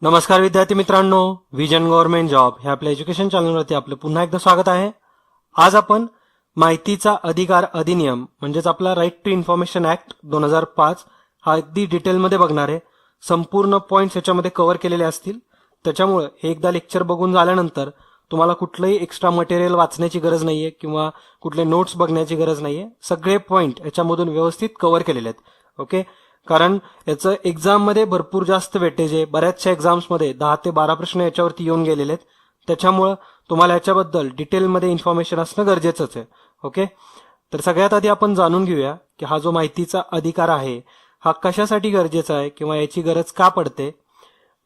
नमस्कार विद्यार्थी मित्रांनो, विजन गव्हर्नमेंट जॉब ह्या आपल्या एज्युकेशन चॅनलवरती आपलं पुन्हा एकदा स्वागत आहे. आज आपण माहितीचा अधिकार अधिनियम म्हणजेच आपला राईट टू इन्फॉर्मेशन ऍक्ट 2005 हा अगदी डिटेलमध्ये बघणार आहे. संपूर्ण पॉइंट्स याच्यामध्ये कव्हर केलेले असतील. त्याच्यामुळे हे एकदा लेक्चर बघून झाल्यानंतर तुम्हाला कुठलंही एक्स्ट्रा मटेरियल वाचण्याची गरज नाहीये किंवा कुठले नोट्स बघण्याची गरज नाहीये. सगळे पॉइंट याच्यामधून व्यवस्थित कव्हर केलेले आहेत. ओके, कारण याचं एक्झाम मध्ये भरपूर जास्त वेटेज आहे. बऱ्याचशा एक्झाम्स मध्ये 10 ते 12 प्रश्न याच्यावरती येऊन गेलेले आहेत. त्याच्यामुळं तुम्हाला याच्याबद्दल डिटेलमध्ये इन्फॉर्मेशन असणं गरजेचंच आहे. ओके, तर सगळ्यात आधी आपण जाणून घेऊया की हा जो माहितीचा अधिकार आहे हा कशासाठी गरजेचा आहे किंवा याची गरज का पडते.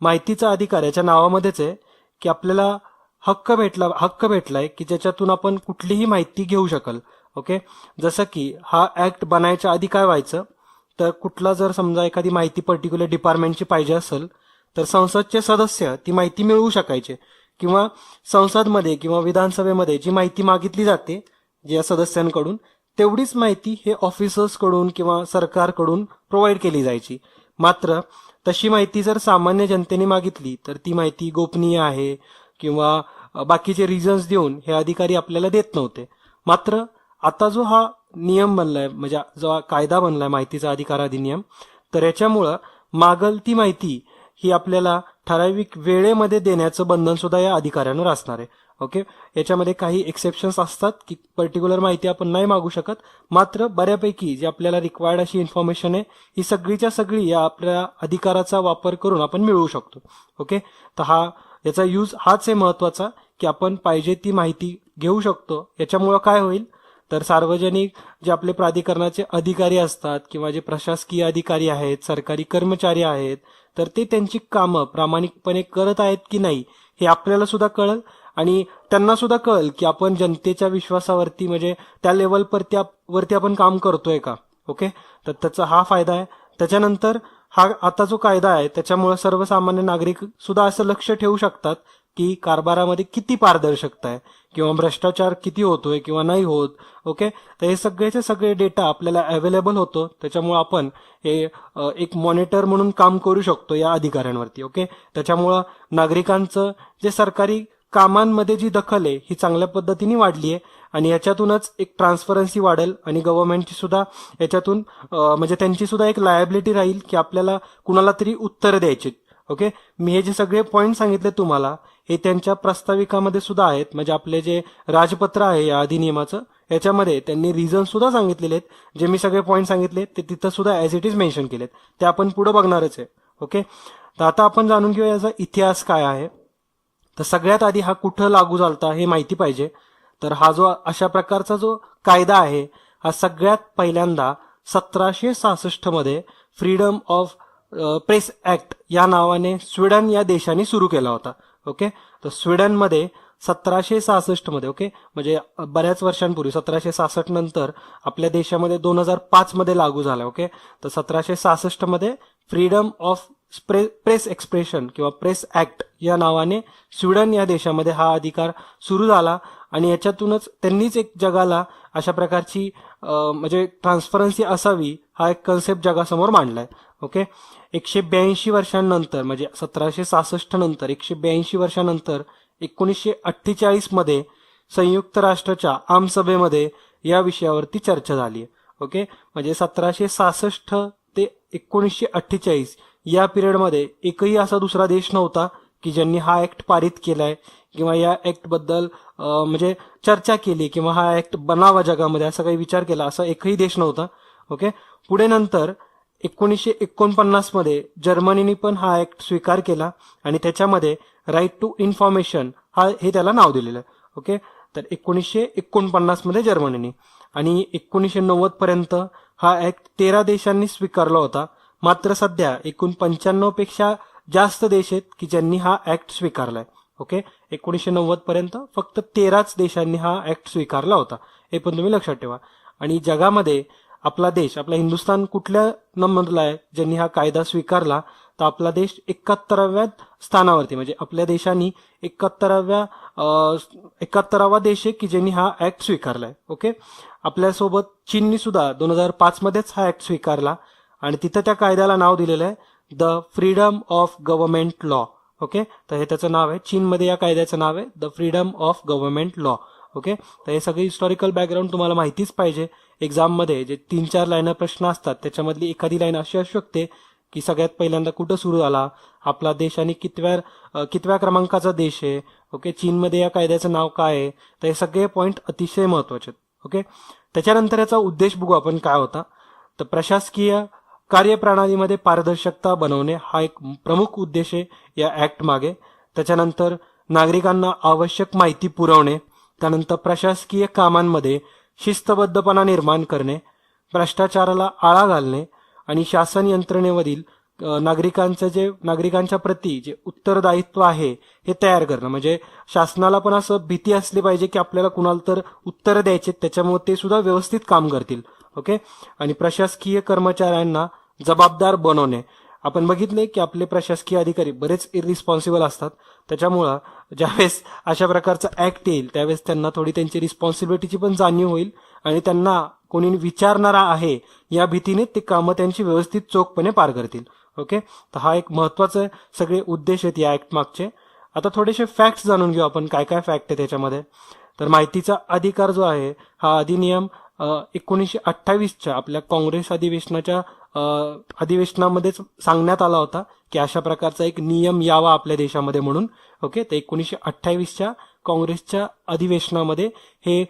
माहितीचा अधिकार याच्या नावामध्येच आहे की आपल्याला हक्क भेटलाय की ज्याच्यातून आपण कुठलीही माहिती घेऊ शकाल. ओके, जसं की हा ऍक्ट बनायच्या आधी काय व्हायचं, तर कुठला जर समजा एखादी माहिती पर्टिक्युलर डिपार्टमेंटची पाहिजे असेल तर संसदचे सदस्य ती माहिती मिळवू शकायचे किंवा संसदमध्ये किंवा विधानसभेमध्ये जी माहिती मागितली जाते या सदस्यांकडून तेवढीच माहिती हे ऑफिसर्सकडून किंवा सरकारकडून प्रोव्हाइड केली जायची. मात्र तशी माहिती जर सामान्य जनतेने मागितली तर ती माहिती गोपनीय आहे किंवा बाकीचे रिझन्स देऊन हे अधिकारी आपल्याला देत नव्हते. मात्र आता जो हा नियम बनलाय म्हणजे जो कायदा बनलाय माहितीचा अधिकार अधिनियम, तर याच्यामुळं मागल ती माहिती ही आपल्याला ठराविक वेळेमध्ये देण्याचं बंधन सुद्धा या अधिकाऱ्यांवर असणार आहे. ओके, याच्यामध्ये काही एक्सेप्शन्स असतात की पर्टिक्युलर माहिती आपण नाही मागू शकत. मात्र बऱ्यापैकी जी आपल्याला रिक्वायर्ड अशी इन्फॉर्मेशन आहे ही सगळीच्या सगळी या आपल्या अधिकाराचा वापर करून आपण मिळवू शकतो. ओके, तर याचा यूज हाच आहे महत्वाचा की आपण पाहिजे ती माहिती घेऊ शकतो. याच्यामुळं काय होईल तर सार्वजनिक जे आपले प्राधिकरणाचे अधिकारी असतात किंवा जे प्रशासकीय अधिकारी आहेत, सरकारी कर्मचारी आहेत, तर ते त्यांची कामं प्रामाणिकपणे करत आहेत की नाही हे आपल्याला सुद्धा कळेल आणि त्यांना सुद्धा कळेल की आपण जनतेच्या विश्वासावरती म्हणजे त्या लेवलवरती आपण काम करतोय का. ओके, तर त्याचा हा फायदा आहे. त्याच्यानंतर हा आता जो कायदा आहे त्याच्यामुळे सर्वसामान्य नागरिक सुद्धा असं लक्ष ठेवू शकतात की कारभारामध्ये किती पारदर्शकता आहे किंवा भ्रष्टाचार किती होतोय किंवा नाही होत. ओके, तर हे सगळेचे सगळे डेटा आपल्याला अवेलेबल होतो. त्याच्यामुळे आपण हे एक मॉनिटर म्हणून काम करू शकतो या अधिकाऱ्यांवरती. ओके, त्याच्यामुळं नागरिकांचं जे सरकारी कामांमध्ये जी दखल आहे ही चांगल्या पद्धतीने वाढली आहे आणि याच्यातूनच एक ट्रान्सपरन्सी वाढेल आणि गव्हर्नमेंटची सुद्धा याच्यातून म्हणजे त्यांची सुद्धा एक लायबिलिटी राहील की आपल्याला कुणाला तरी उत्तर द्यायची. ओके, मी हे जे सगळे पॉईंट सांगितले तुम्हाला हे त्यांच्या प्रस्ताविकामध्ये सुद्धा आहेत. म्हणजे आपले जे राजपत्र आहे या अधिनियमाचं याच्यामध्ये त्यांनी रिझन सुद्धा सांगितलेले आहेत. जे मी सगळे पॉईंट सांगितले ते तिथं सुद्धा ऍज इट इज मेन्शन केलेत. ते आपण पुढे बघणारच आहे. ओके, तर आता आपण जाणून घेऊया याचा इतिहास काय आहे. तर सगळ्यात आधी हा कुठं लागू झालता हे माहिती पाहिजे. तर हा जो अशा प्रकारचा जो कायदा आहे हा सगळ्यात पहिल्यांदा 1766 मध्ये फ्रीडम ऑफ प्रेस ऍक्ट या नावाने स्वीडन या देशाने सुरू केला होता. ओके, तर स्वीडनमध्ये 1766 मध्ये, ओके, म्हणजे बऱ्याच वर्षांपूर्वी 1766 नंतर आपल्या देशामध्ये 2005 मध्ये लागू झाला. ओके, तर 1766 मध्ये फ्रीडम ऑफ प्रेस एक्सप्रेशन किंवा प्रेस ऍक्ट या नावाने स्वीडन या देशामध्ये हा अधिकार सुरू झाला आणि याच्यातूनच त्यांनीच एक जगाला अशा प्रकारची म्हणजे ट्रान्सपरन्सी असावी हा एक कन्सेप्ट जगासमोर मांडलाय. ओके, 182 वर्षांनंतर म्हणजे 1766 नंतर 182 वर्षांनंतर 1948 मध्ये संयुक्त राष्ट्राच्या आमसभेमध्ये या विषयावरती चर्चा झाली. ओके, म्हणजे 1766 ते 1948 या पिरियडमध्ये एकही असा दुसरा देश नव्हता की ज्यांनी हा ऍक्ट पारित केलाय किंवा या ऍक्ट बद्दल म्हणजे चर्चा केली किंवा हा ऍक्ट बनावा जगामध्ये असा काही विचार केला असा एकही देश नव्हता. ओके, पुढे नंतर 1949 मध्ये जर्मनीने पण हा ऍक्ट स्वीकार केला आणि त्याच्यामध्ये राईट टू इन्फॉर्मेशन हे त्याला नाव दिलेलं आहे. ओके, तर 1949 मध्ये जर्मनीने आणि 1990 पर्यंत हा ऍक्ट 13 देशांनी स्वीकारला होता. मात्र सध्या एकूण 95 पेक्षा जास्त देश आहेत की ज्यांनी हा ऍक्ट स्वीकारलाय. ओके, 1990 पर्यंत फक्त 13च देशांनी हा ऍक्ट स्वीकारला होता. हे पण तुम्ही लक्षात ठेवा. आणि जगामध्ये आपला देश आपला हिंदुस्थान कुठल्या नंबरला आहे ज्यांनी हा कायदा स्वीकारला, तर आपला देश 71व्या स्थानावरती म्हणजे आपल्या देशांनी 71वा देश आहे की ज्यांनी हा ऍक्ट स्वीकारलाय. ओके, आपल्यासोबत चीननी सुद्धा 2005 मध्येच हा ऍक्ट स्वीकारला आणि तिथं त्या कायद्याला नाव दिलेलं आहे the freedom of government law. Okay, तर हे त्याचं नाव आहे. चीनमध्ये या कायद्याचं नाव आहे the freedom of government law. Okay, तर हे सगळे हिस्टॉरिकल बॅकग्राऊंड तुम्हाला माहितीच पाहिजे. एक्झाममध्ये जे 3-4 लाईन प्रश्न असतात त्याच्यामधली एखादी लाईन अशी असू शकते की सगळ्यात पहिल्यांदा कुठं सुरू झाला आपला देश आणि कितव्या क्रमांकाचा देश आहे. ओके, चीनमध्ये या कायद्याचं नाव काय आहे. तर हे सगळे पॉईंट अतिशय महत्वाचे आहेत. ओके, त्याच्यानंतर याचा उद्देश बघू आपण काय होता. तर प्रशासकीय कार्यप्रणालीमध्ये पारदर्शकता बनवणे हा एक प्रमुख उद्देश आहे या ऍक्ट मागे. त्याच्यानंतर नागरिकांना आवश्यक माहिती पुरवणे, त्यानंतर प्रशासकीय कामांमध्ये शिस्तबद्धपणा निर्माण करणे, भ्रष्टाचाराला आळा घालणे आणि शासन यंत्रणेवरील नागरिकांच्या प्रती जे उत्तरदायित्व आहे हे तयार करणं. म्हणजे शासनाला पण असं भीती असली पाहिजे की आपल्याला कुणाला तर उत्तर द्यायचे, त्याच्यामुळे ते सुद्धा व्यवस्थित काम करतील. ओके, आणि प्रशासकीय कर्मचाऱ्यांना जबाबदार बनवणे. आपण बघितले की आपले प्रशासकीय अधिकारी बरेच इररिस्पॉन्सिबल असतात, त्याच्यामुळं ज्यावेळेस अशा प्रकारचा ऍक्ट येईल त्यावेळेस त्यांना थोडी त्यांची रिस्पॉन्सिबिलिटीची पण जाणीव होईल आणि त्यांना कोणी विचारणारा आहे या भीतीने ते कामं त्यांची व्यवस्थित चोखपणे पार करतील. ओके, तर हा एक महत्वाचा सगळे उद्देश आहेत या ऍक्ट मागचे. आता थोडेसे फॅक्ट्स जाणून घेऊ आपण काय काय फॅक्ट आहे त्याच्यामध्ये. तर माहितीचा अधिकार जो आहे हा अधिनियम 1928च्या आपल्या काँग्रेस अधिवेशनामध्येच सांगण्यात आला होता की अशा प्रकारचा एक नियम यावा आपल्या देशामध्ये म्हणून. ओके, तर 1928च्या काँग्रेसच्या अधिवेशनामध्ये हे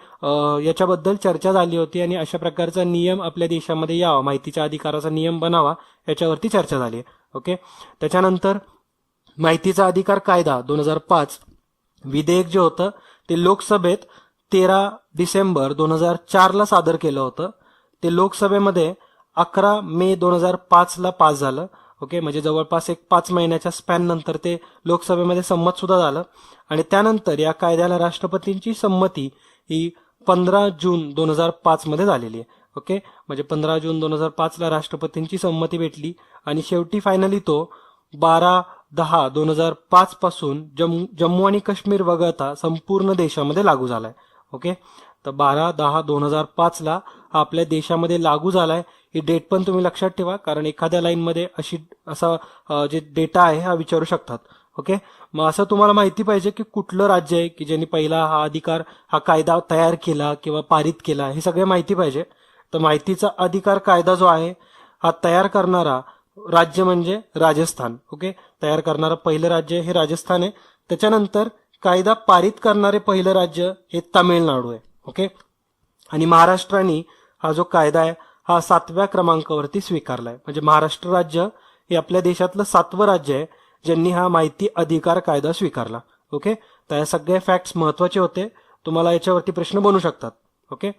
याच्याबद्दल चर्चा झाली होती आणि अशा प्रकारचा नियम आपल्या देशामध्ये यावा, माहितीच्या अधिकाराचा नियम बनावा याच्यावरती चर्चा झाली. ओके, त्याच्यानंतर माहितीचा अधिकार कायदा 2005 विधेयक जे होतं ते लोकसभेत 13 डिसेंबर 2004 सादर केलं होतं. ते लोकसभेमध्ये 11 मे 2005 पास झालं. ओके, म्हणजे जवळपास एक 5 महिन्याच्या स्पॅन नंतर ते लोकसभेमध्ये संमत सुद्धा झालं आणि त्यानंतर या कायद्याला राष्ट्रपतींची संमती ही 15 जून 2005 मध्ये झालेली आहे. ओके, म्हणजे 15 जून 2005 राष्ट्रपतींची संमती भेटली आणि शेवटी फायनली तो 12/10/2005 पासून जम्मू आणि काश्मीर वगळता संपूर्ण देशामध्ये लागू झालाय. ओके, तर 12/10/2005 हा आपल्या देशामध्ये लागू झालाय. ही डेट पण तुम्ही लक्षात ठेवा कारण एखाद्या लाईनमध्ये असा जे डेटा आहे हा विचारू शकतात. ओके, मग असं तुम्हाला माहिती पाहिजे की कुठलं राज्य आहे की ज्यांनी पहिला हा कायदा तयार केला किंवा पारित केला, हे सगळे माहिती पाहिजे. तर माहितीचा अधिकार कायदा जो आहे हा तयार करणारा राज्य म्हणजे राजस्थान. ओके, तयार करणारं पहिलं राज्य हे राजस्थान आहे. त्याच्यानंतर कायदा पारित करणारे पहिलं राज्य हे तामिळनाडू आहे. ओके, आणि महाराष्ट्राने हा जो कायदा आहे हा 7व्या क्रमांकावरती स्वीकारलाय. म्हणजे महाराष्ट्र राज्य हे आपल्या देशातलं 7वं राज्य आहे ज्यांनी हा माहिती अधिकार कायदा स्वीकारला. ओके, तर या सगळे फॅक्ट्स महत्वाचे होते, तुम्हाला याच्यावरती प्रश्न बनू शकतात. ओके,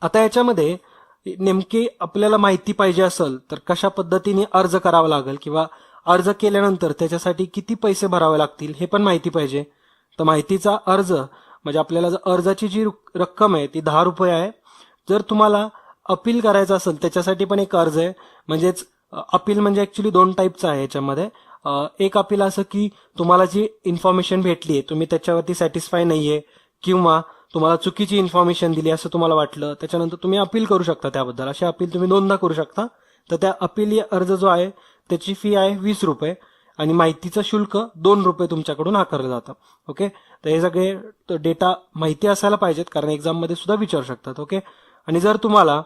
आता याच्यामध्ये नेमकी आपल्याला माहिती पाहिजे असेल तर कशा पद्धतीने अर्ज करावा लागेल किंवा अर्ज केल्यानंतर त्याच्यासाठी किती पैसे भरावे लागतील हे पण माहिती पाहिजे. तर माहितीचा अर्ज म्हणजे आपल्याला अर्जाची जी रक्कम आहे ती 10 रुपये आहे. जर तुम्हाला अपील करायचं असेल त्याच्यासाठी पण एक अर्ज आहे. म्हणजेच अपील म्हणजे ऍक्च्युली 2 टाईपचं आहे याच्यामध्ये. एक अपील असं की तुम्हाला जी इन्फॉर्मेशन भेटली तुम्ही त्याच्यावरती सॅटिस्फाय नाहीये किंवा तुम्हाला चुकीची इन्फॉर्मेशन दिली असं तुम्हाला वाटलं, त्याच्यानंतर तुम्ही अपील करू शकता त्याबद्दल. असे अपील तुम्ही 2दा करू शकता. तर त्या अपील अर्ज जो आहे त्याची फी आहे 20 रुपये आणि माहितीचं शुल्क 2 रुपये तुमच्याकडून आकारलं जातं. ओके, तर हे सगळे डेटा माहिती असायला पाहिजेत कारण एक्झाम मध्ये सुद्धा विचारू शकतात. ओके, आणि जर तुम्हाला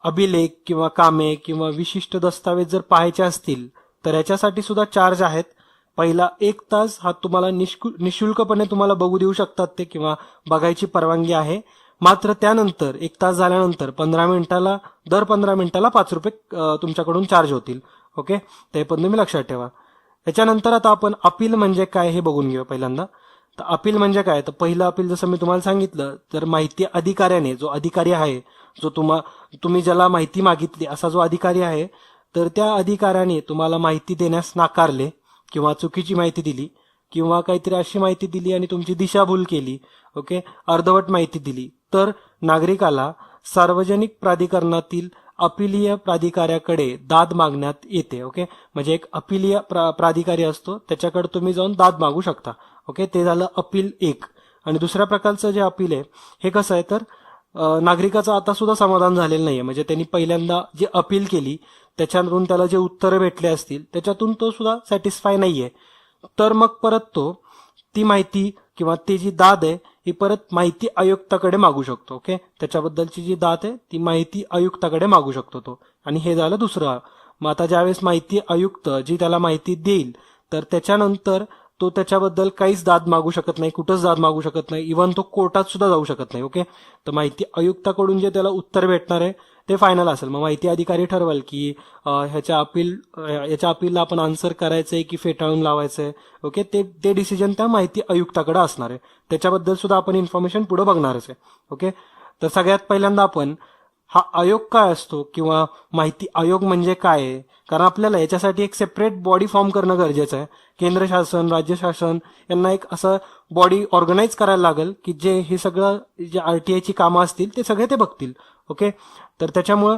अभिलेख किंवा कामे किंवा विशिष्ट दस्तावेज जर पाहायचे असतील तर याच्यासाठी सुद्धा चार्ज आहेत. पहिला 1 तास हा तुम्हाला निशुल्कपणे तुम्हाला बघू देऊ शकतात ते किंवा बघायची परवानगी आहे. मात्र त्यानंतर 1 तास झाल्यानंतर दर 15 मिनिटाला 5 रुपये तुमच्याकडून चार्ज होतील. ओके, ते पण तुम्ही लक्षात ठेवा. त्याच्यानंतर आता आपण अपील म्हणजे काय हे बघून घेऊ पहिल्यांदा. तर अपील म्हणजे काय, तर पहिलं अपील जसं मी तुम्हाला सांगितलं तर माहिती अधिकाऱ्याने जो अधिकारी आहे जो तुम्ही ज्याला माहिती मागितली असा जो अधिकारी आहे तर त्या अधिकाऱ्याने तुम्हाला माहिती देण्यास नाकारले किंवा चुकीची माहिती दिली किंवा काहीतरी अशी माहिती दिली आणि तुमची दिशाभूल केली, ओके, अर्धवट माहिती दिली तर नागरिकाला सार्वजनिक प्राधिकरणातील अपिलीय प्राधिकाऱ्याकडे दाद मागण्यात येते. ओके, म्हणजे एक अपिलीय प्राधिकारी असतो त्याच्याकडे तुम्ही जाऊन दाद मागू शकता. ओके, ते झालं अपील 1. आणि दुसऱ्या प्रकारचं जे अपील आहे हे कसं आहे तर नागरिकाचं आता सुद्धा समाधान झालेलं नाहीये. म्हणजे त्यांनी पहिल्यांदा जी अपील केली त्याच्यातून त्याला जे उत्तरं भेटले असतील त्याच्यातून तो सुद्धा सॅटिस्फाय नाहीये. तर मग परत ती माहिती किंवा ती जी दाद आहे ही परत माहिती आयुक्ताकडे मागू शकतो. ओके, त्याच्याबद्दलची जी दाद आहे ती माहिती आयुक्ताकडे मागू शकतो तो. आणि हे झालं दुसरं. मग आता ज्यावेळेस माहिती आयुक्त जी त्याला माहिती देईल तर त्याच्यानंतर तो त्याच्याबद्दल काहीच दाद मागू शकत नाही, कुठंच दाद मागू शकत नाही, इव्हन तो कोर्टात सुद्धा जाऊ शकत नाही. ओके, तर माहिती आयुक्ताकडून जे त्याला उत्तर भेटणार आहे ते फायनल असेल. मग माहिती अधिकारी ठरवेल की याच्या अपीलला आपण आन्सर करायचंय की फेटाळून लावायचंय. ओके, ते डिसिजन त्या माहिती आयुक्ताकडे असणार आहे. त्याच्याबद्दल सुद्धा आपण इन्फॉर्मेशन पुढे बघणारच आहे. ओके, तर सगळ्यात पहिल्यांदा आपण हा आयोग काय असतो किंवा माहिती आयोग म्हणजे काय आहे, कारण आपल्याला याच्यासाठी एक सेपरेट बॉडी फॉर्म करणं गरजेचं आहे. केंद्र शासन, राज्य शासन यांना एक असं बॉडी ऑर्गनाईज करायला लागेल की जे हे सगळं जे आरटीआयची कामं असतील ते सगळे ते बघतील. ओके, तर त्याच्यामुळं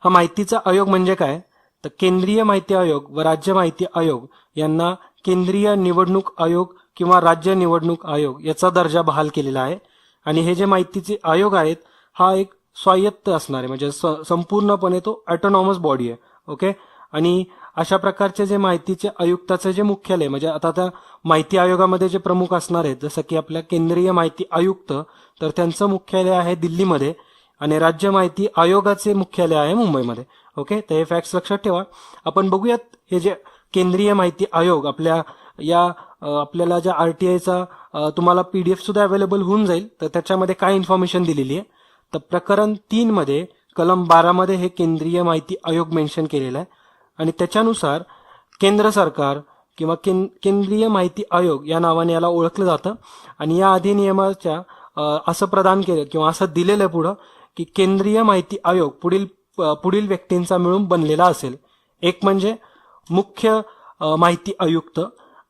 हा माहितीचा आयोग म्हणजे काय, तर केंद्रीय माहिती आयोग व राज्य माहिती आयोग यांना केंद्रीय निवडणूक आयोग किंवा राज्य निवडणूक आयोग याचा दर्जा बहाल केलेला आहे. आणि हे जे माहितीचे आयोग आहेत हा एक स्वायत्त असणार आहे, म्हणजे संपूर्णपणे तो ऑटोनॉमस बॉडी आहे. ओके, आणि अशा प्रकारचे जे माहितीचे आयुक्ताचे जे मुख्यालय, म्हणजे आता त्या माहिती आयोगामध्ये जे प्रमुख असणार आहेत जसं की आपल्या केंद्रीय माहिती आयुक्त, तर त्यांचं मुख्यालय आहे दिल्लीमध्ये आणि राज्य माहिती आयोगाचे मुख्यालय आहे मुंबईमध्ये. ओके, तर हे फॅक्ट्स लक्षात ठेवा. आपण बघूयात हे जे केंद्रीय माहिती आयोग आपल्याला ज्या आरटीआयचा तुम्हाला पीडीएफ सुद्धा अवेलेबल होऊन जाईल, तर त्याच्यामध्ये काय इन्फॉर्मेशन दिलेली आहे. तर प्रकरण 3 मध्ये कलम 12 मध्ये हे केंद्रीय माहिती आयोग मेन्शन केलेलं आहे आणि त्याच्यानुसार केंद्र सरकार किंवा केंद्रीय माहिती आयोग या नावाने याला ओळखलं जातं. आणि या अधिनियमाच्या असं प्रदान केलं किंवा असं दिलेलं आहे पुढं की केंद्रीय माहिती आयोग पुढील व्यक्तींचा मिळून बनलेला असेल. एक म्हणजे मुख्य माहिती आयुक्त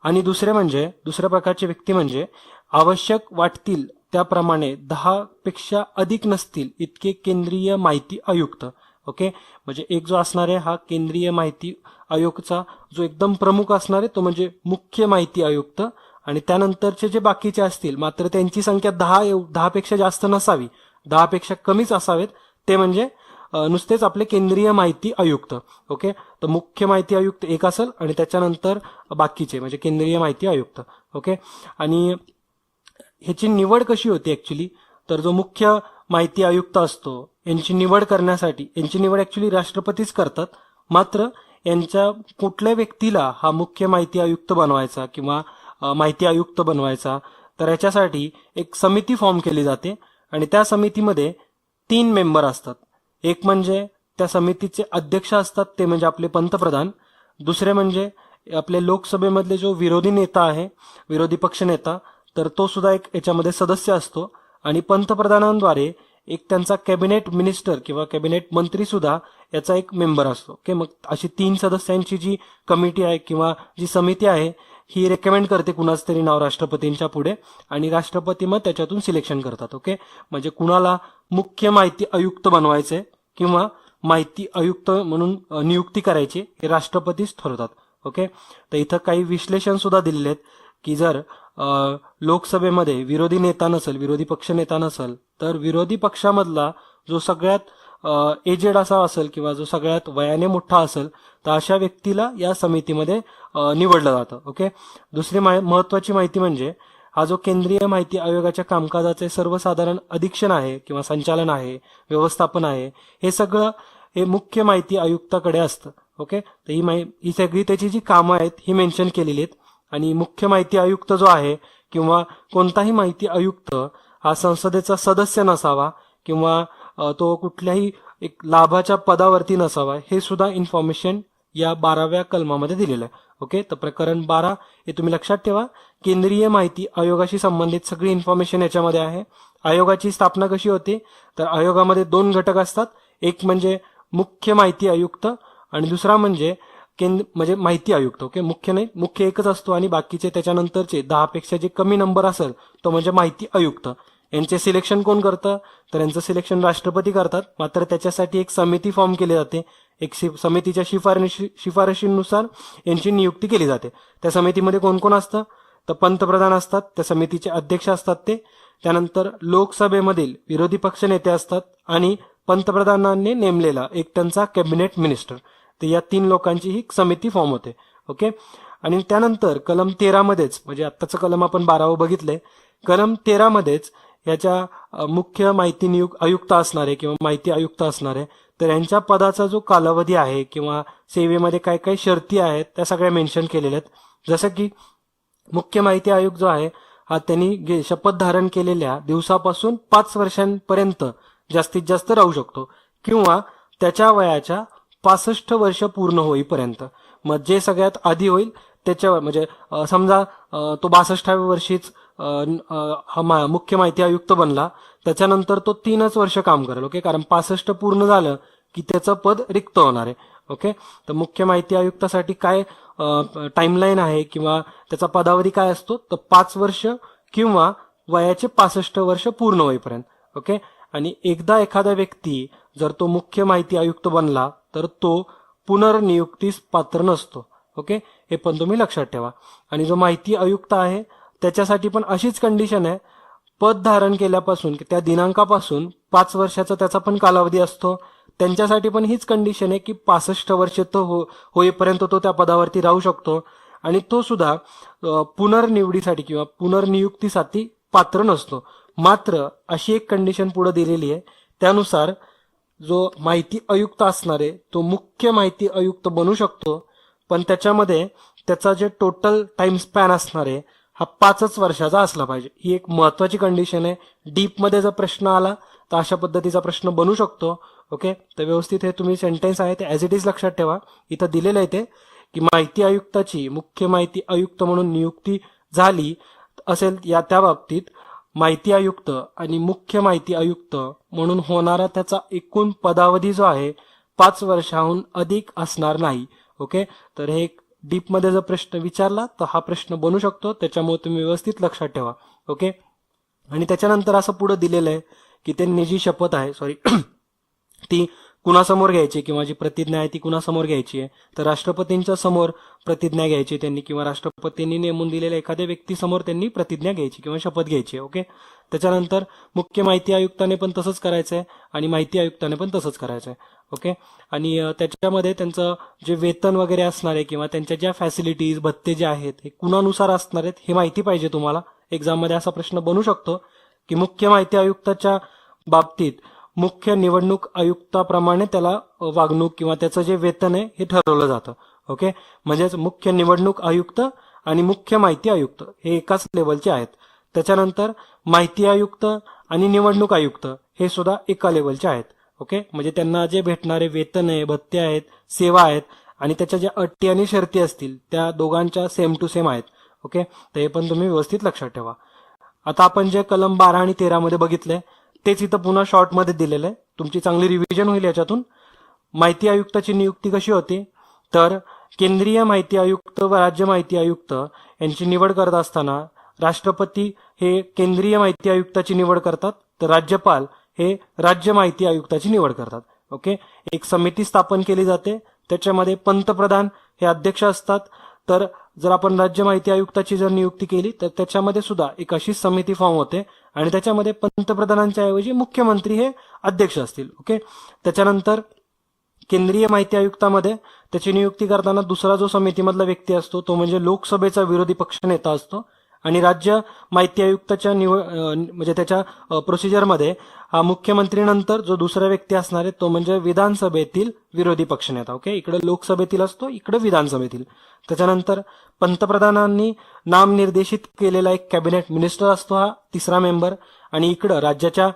आणि दुसऱ्या प्रकारचे व्यक्ती म्हणजे आवश्यक वाटतील त्याप्रमाणे 10 पेक्षा अधिक नसतील इतके केंद्रीय माहिती आयुक्त. ओके, म्हणजे एक जो असणार आहे हा केंद्रीय माहिती आयोगचा जो एकदम प्रमुख असणार आहे तो म्हणजे मुख्य माहिती आयुक्त. आणि त्यानंतरचे जे बाकीचे असतील मात्र त्यांची संख्या 10 पेक्षा जास्त नसावी, 10 पेक्षा कमीच असावेत, ते म्हणजे नुसतेच आपले केंद्रीय माहिती आयुक्त. ओके, तर मुख्य माहिती आयुक्त एक असेल आणि त्याच्यानंतर बाकीचे म्हणजे केंद्रीय माहिती आयुक्त. ओके, आणि ह्याची निवड कशी होती ऍक्च्युली, तर जो मुख्य माहिती आयुक्त असतो यांची निवड ऍक्च्युली राष्ट्रपतीच करतात. मात्र यांच्या कुठल्या व्यक्तीला हा मुख्य माहिती आयुक्त बनवायचा किंवा माहिती आयुक्त बनवायचा, तर याच्यासाठी एक समिती फॉर्म केली जाते आणि त्या समितीमध्ये 3 मेंबर असतात. एक म्हणजे त्या समितीचे अध्यक्ष असतात ते म्हणजे आपले पंतप्रधान. दुसरे म्हणजे आपले लोकसभेमधले जो विरोधी पक्ष नेता, तर तो सुद्धा एक याच्यामध्ये सदस्य असतो. आणि पंतप्रधानांद्वारे एक त्यांचा कॅबिनेट मिनिस्टर किंवा कॅबिनेट मंत्री सुद्धा याचा एक मेंबर असतो. ओके, मग अशी 3 सदस्यांची जी कमिटी आहे किंवा जी समिती आहे ही रेकमेंड करते कुणाच तरी नाव राष्ट्रपतींच्या पुढे आणि राष्ट्रपती मग त्याच्यातून सिलेक्शन करतात. ओके, म्हणजे कुणाला मुख्य माहिती आयुक्त बनवायचे किंवा माहिती आयुक्त म्हणून नियुक्ती करायची हे राष्ट्रपतीच ठरवतात. ओके, तर इथं काही विश्लेषण सुद्धा दिलेले आहेत की जर लोकसभेमध्ये विरोधी पक्ष नेता नसेल तर विरोधी पक्षामधला जो सगळ्यात एजेड असा असेल किंवा जो सगळ्यात वयाने मोठा असेल तर अशा व्यक्तीला या समितीमध्ये निवडलं जातं. ओके, दुसरी महत्वाची माहिती म्हणजे हा जो केंद्रीय माहिती आयोगाच्या कामकाजाचे सर्वसाधारण अधीक्षण आहे किंवा संचालन आहे, व्यवस्थापन आहे, हे सगळं हे मुख्य माहिती आयुक्ताकडे असतं. ओके, तर ही सगळी त्याची जी कामं आहेत ही मेन्शन केलेली आहेत. आणि मुख्य माहिती आयुक्त जो आहे किंवा कोणताही माहिती आयुक्त हा संसदेचा सदस्य नसावा किंवा तो कुठल्याही एक लाभाच्या पदावरती नसावा, हे सुद्धा इन्फॉर्मेशन या 12व्या कलमामध्ये दिलेलं आहे. ओके, तर प्रकरण 12 हे तुम्ही लक्षात ठेवा. केंद्रीय माहिती आयोगाशी संबंधित सगळी इन्फॉर्मेशन याच्यामध्ये आहे. आयोगाची स्थापना कशी होते, तर आयोगामध्ये 2 घटक असतात. एक म्हणजे मुख्य माहिती आयुक्त आणि दुसरा म्हणजे माहिती आयुक्त. ओके, मुख्य एकच असतो आणि बाकीचे त्याच्यानंतरचे 10 पेक्षा जे कमी नंबर असेल तो म्हणजे माहिती आयुक्त. यांचे सिलेक्शन कोण करतं, तर यांचं सिलेक्शन राष्ट्रपती करतात. मात्र त्याच्यासाठी एक समिती फॉर्म केली जाते. एक समितीच्या शिफारशीनुसार यांची नियुक्ती केली जाते. त्या समितीमध्ये कोण कोण असतं, तर पंतप्रधान असतात, त्या समितीचे अध्यक्ष असतात ते. त्यानंतर लोकसभेमधील विरोधी पक्ष नेते असतात आणि पंतप्रधानांनी नेमलेला एक त्यांचा कॅबिनेट मिनिस्टर. तर या 3 लोकांची ही समिती फॉर्म होते. ओके, आणि त्यानंतर कलम 13 मध्येच, म्हणजे आत्ताचं कलम आपण 12 बघितलंय, कलम 13 मध्येच याच्या मुख्य माहिती आयुक्त असणारे किंवा माहिती आयुक्त असणारे, तर यांच्या पदाचा जो कालावधी आहे किंवा सेवेमध्ये काय काय शर्ती आहेत त्या सगळ्या मेन्शन केलेल्या आहेत. जसं की मुख्य माहिती आयुक्त जो आहे हा त्यांनी शपथ धारण केलेल्या दिवसापासून 5 वर्षांपर्यंत जास्तीत जास्त राहू शकतो किंवा त्याच्या वयाच्या 65 वर्ष पूर्ण होईपर्यंत. मग जे सगळ्यात आधी होईल त्याच्यावर, म्हणजे समजा तो 62व्या वर्षीच मुख्य माहिती आयुक्त बनला, त्याच्यानंतर तो 3च वर्ष काम करेल. ओके, कारण 65 पूर्ण झालं की त्याचं पद रिक्त होणार आहे. ओके, तर मुख्य माहिती आयुक्तासाठी काय टाइमलाईन आहे किंवा त्याचा पदावधी काय असतो, तर 5 वर्ष किंवा वयाचे 65 वर्ष पूर्ण होईपर्यंत. ओके, आणि एकदा एखादा व्यक्ती जर तो मुख्य माहिती आयुक्त बनला तर तो पुनर्नियुक्तीस पात्र नसतो. ओके, हे पण तुम्ही लक्षात ठेवा. आणि जो माहिती आयुक्त आहे त्याच्यासाठी पण अशीच कंडिशन आहे, पद धारण केल्यापासून त्या दिनांकापासून 5 वर्षाचा त्याचा पण कालावधी असतो. त्यांच्यासाठी पण हीच कंडिशन आहे की 65 वर्ष तो होईपर्यंत तो त्या पदावरती राहू शकतो आणि तो सुद्धा पुनर्निवडीसाठी किंवा पुनर्नियुक्तीसाठी पात्र नसतो. मात्र अशी एक कंडिशन पुढे दिलेली आहे, त्यानुसार जो माहिती आयुक्त असणार आहे तो मुख्य माहिती आयुक्त बनू शकतो, पण त्याच्यामध्ये त्याचा जे टोटल टाइम स्पॅन असणार आहे हा 5च वर्षाचा असला पाहिजे. ही एक महत्वाची कंडिशन आहे. डीपमध्ये जर प्रश्न आला तर अशा पद्धतीचा प्रश्न बनू शकतो. ओके, तर व्यवस्थित हे तुम्ही सेंटेन्स आहे ते ॲज इट इज लक्षात ठेवा. इथं दिलेलं आहे ते की माहिती आयुक्ताची मुख्य माहिती आयुक्त म्हणून नियुक्ती झाली असेल या त्या बाबतीत माहिती आयुक्त आणि मुख्य माहिती आयुक्त म्हणून होणारा त्याचा एकूण पदावधी जो आहे 5 वर्षाहून अधिक असणार नाही. ओके, तर हे डीपमध्ये जर प्रश्न विचारला तर हा प्रश्न बनू शकतो, त्याच्यामुळे तुम्ही व्यवस्थित लक्षात ठेवा. ओके, आणि त्याच्यानंतर असं पुढे दिलेलं आहे की त्यांनी जी शपथ आहे ती कुणासमोर घ्यायची किंवा जी प्रतिज्ञा आहे ती कुणासमोर घ्यायची आहे, तर राष्ट्रपतींच्या समोर प्रतिज्ञा घ्यायची त्यांनी किंवा राष्ट्रपतींनी नेमून दिलेल्या एखाद्या व्यक्तीसमोर त्यांनी प्रतिज्ञा घ्यायची किंवा शपथ घ्यायची. ओके, त्याच्यानंतर मुख्य माहिती आयुक्ताने पण तसंच करायचं आहे आणि माहिती आयुक्ताने पण तसंच करायचं आहे. ओके, आणि त्याच्यामध्ये त्यांचं जे वेतन वगैरे असणार आहे किंवा त्यांच्या ज्या फॅसिलिटीज भत्ते जे आहेत हे कुणानुसार असणार आहेत हे माहिती पाहिजे तुम्हाला. एक्झाममध्ये असा प्रश्न बनू शकतो की मुख्य माहिती आयुक्ताच्या बाबतीत मुख्य निवडणूक आयुक्ताप्रमाणे त्याला वागणूक किंवा त्याचं जे वेतन आहे हे ठरवलं जातं. ओके, म्हणजेच मुख्य निवडणूक आयुक्त आणि मुख्य माहिती आयुक्त हे एकाच लेवलचे आहेत. त्याच्यानंतर माहिती आयुक्त आणि निवडणूक आयुक्त हे सुद्धा एका लेवलचे आहेत. ओके, म्हणजे त्यांना जे भेटणारे वेतन आहे, भत्ते आहेत, सेवा आहेत आणि त्याच्या ज्या अटी आणि शर्ती असतील त्या दोघांच्या सेम टू सेम आहेत. ओके, तर हे पण तुम्ही व्यवस्थित लक्षात ठेवा. आता आपण जे कलम 12 आणि 13 मध्ये बघितले तेच इथं पुन्हा शॉर्टमध्ये दिलेलं आहे. तुमची चांगली रिव्हिजन होईल याच्यातून. माहिती आयुक्ताची नियुक्ती कशी होती, तर केंद्रीय माहिती आयुक्त व राज्य माहिती आयुक्त यांची निवड करत असताना राष्ट्रपती हे केंद्रीय माहिती आयुक्ताची निवड करतात, तर राज्यपाल हे राज्य माहिती आयुक्ताची निवड करतात. ओके, एक समिती स्थापन केली जाते, त्याच्यामध्ये पंतप्रधान हे अध्यक्ष असतात. तर जर आपण राज्य माहिती आयुक्ताची जर नियुक्ती केली तर त्याच्यामध्ये सुद्धा एक अशी समिती फॉर्म होते आणि त्याच्यामध्ये पंतप्रधानांच्या ऐवजी मुख्यमंत्री हे अध्यक्ष असतील. ओके, त्याच्यानंतर केंद्रीय माहिती आयुक्तामध्ये त्याची नियुक्ती करताना दुसरा जो समितीमधला व्यक्ती असतो तो म्हणजे लोकसभेचा विरोधी पक्ष नेता असतो आणि राज्य माहिती आयुक्ताच्या म्हणजे त्याच्या प्रोसिजरमध्ये हा मुख्यमंत्रीनंतर जो दुसरा व्यक्ती असणार आहे तो म्हणजे विधानसभेतील विरोधी पक्षनेता. ओके, इकडे लोकसभेतील असतो, इकडे विधानसभेतील. त्याच्यानंतर पंतप्रधानांनी नामनिर्देशित केलेला एक कॅबिनेट मिनिस्टर असतो हा तिसरा मेंबर आणि इकडं राज्याच्या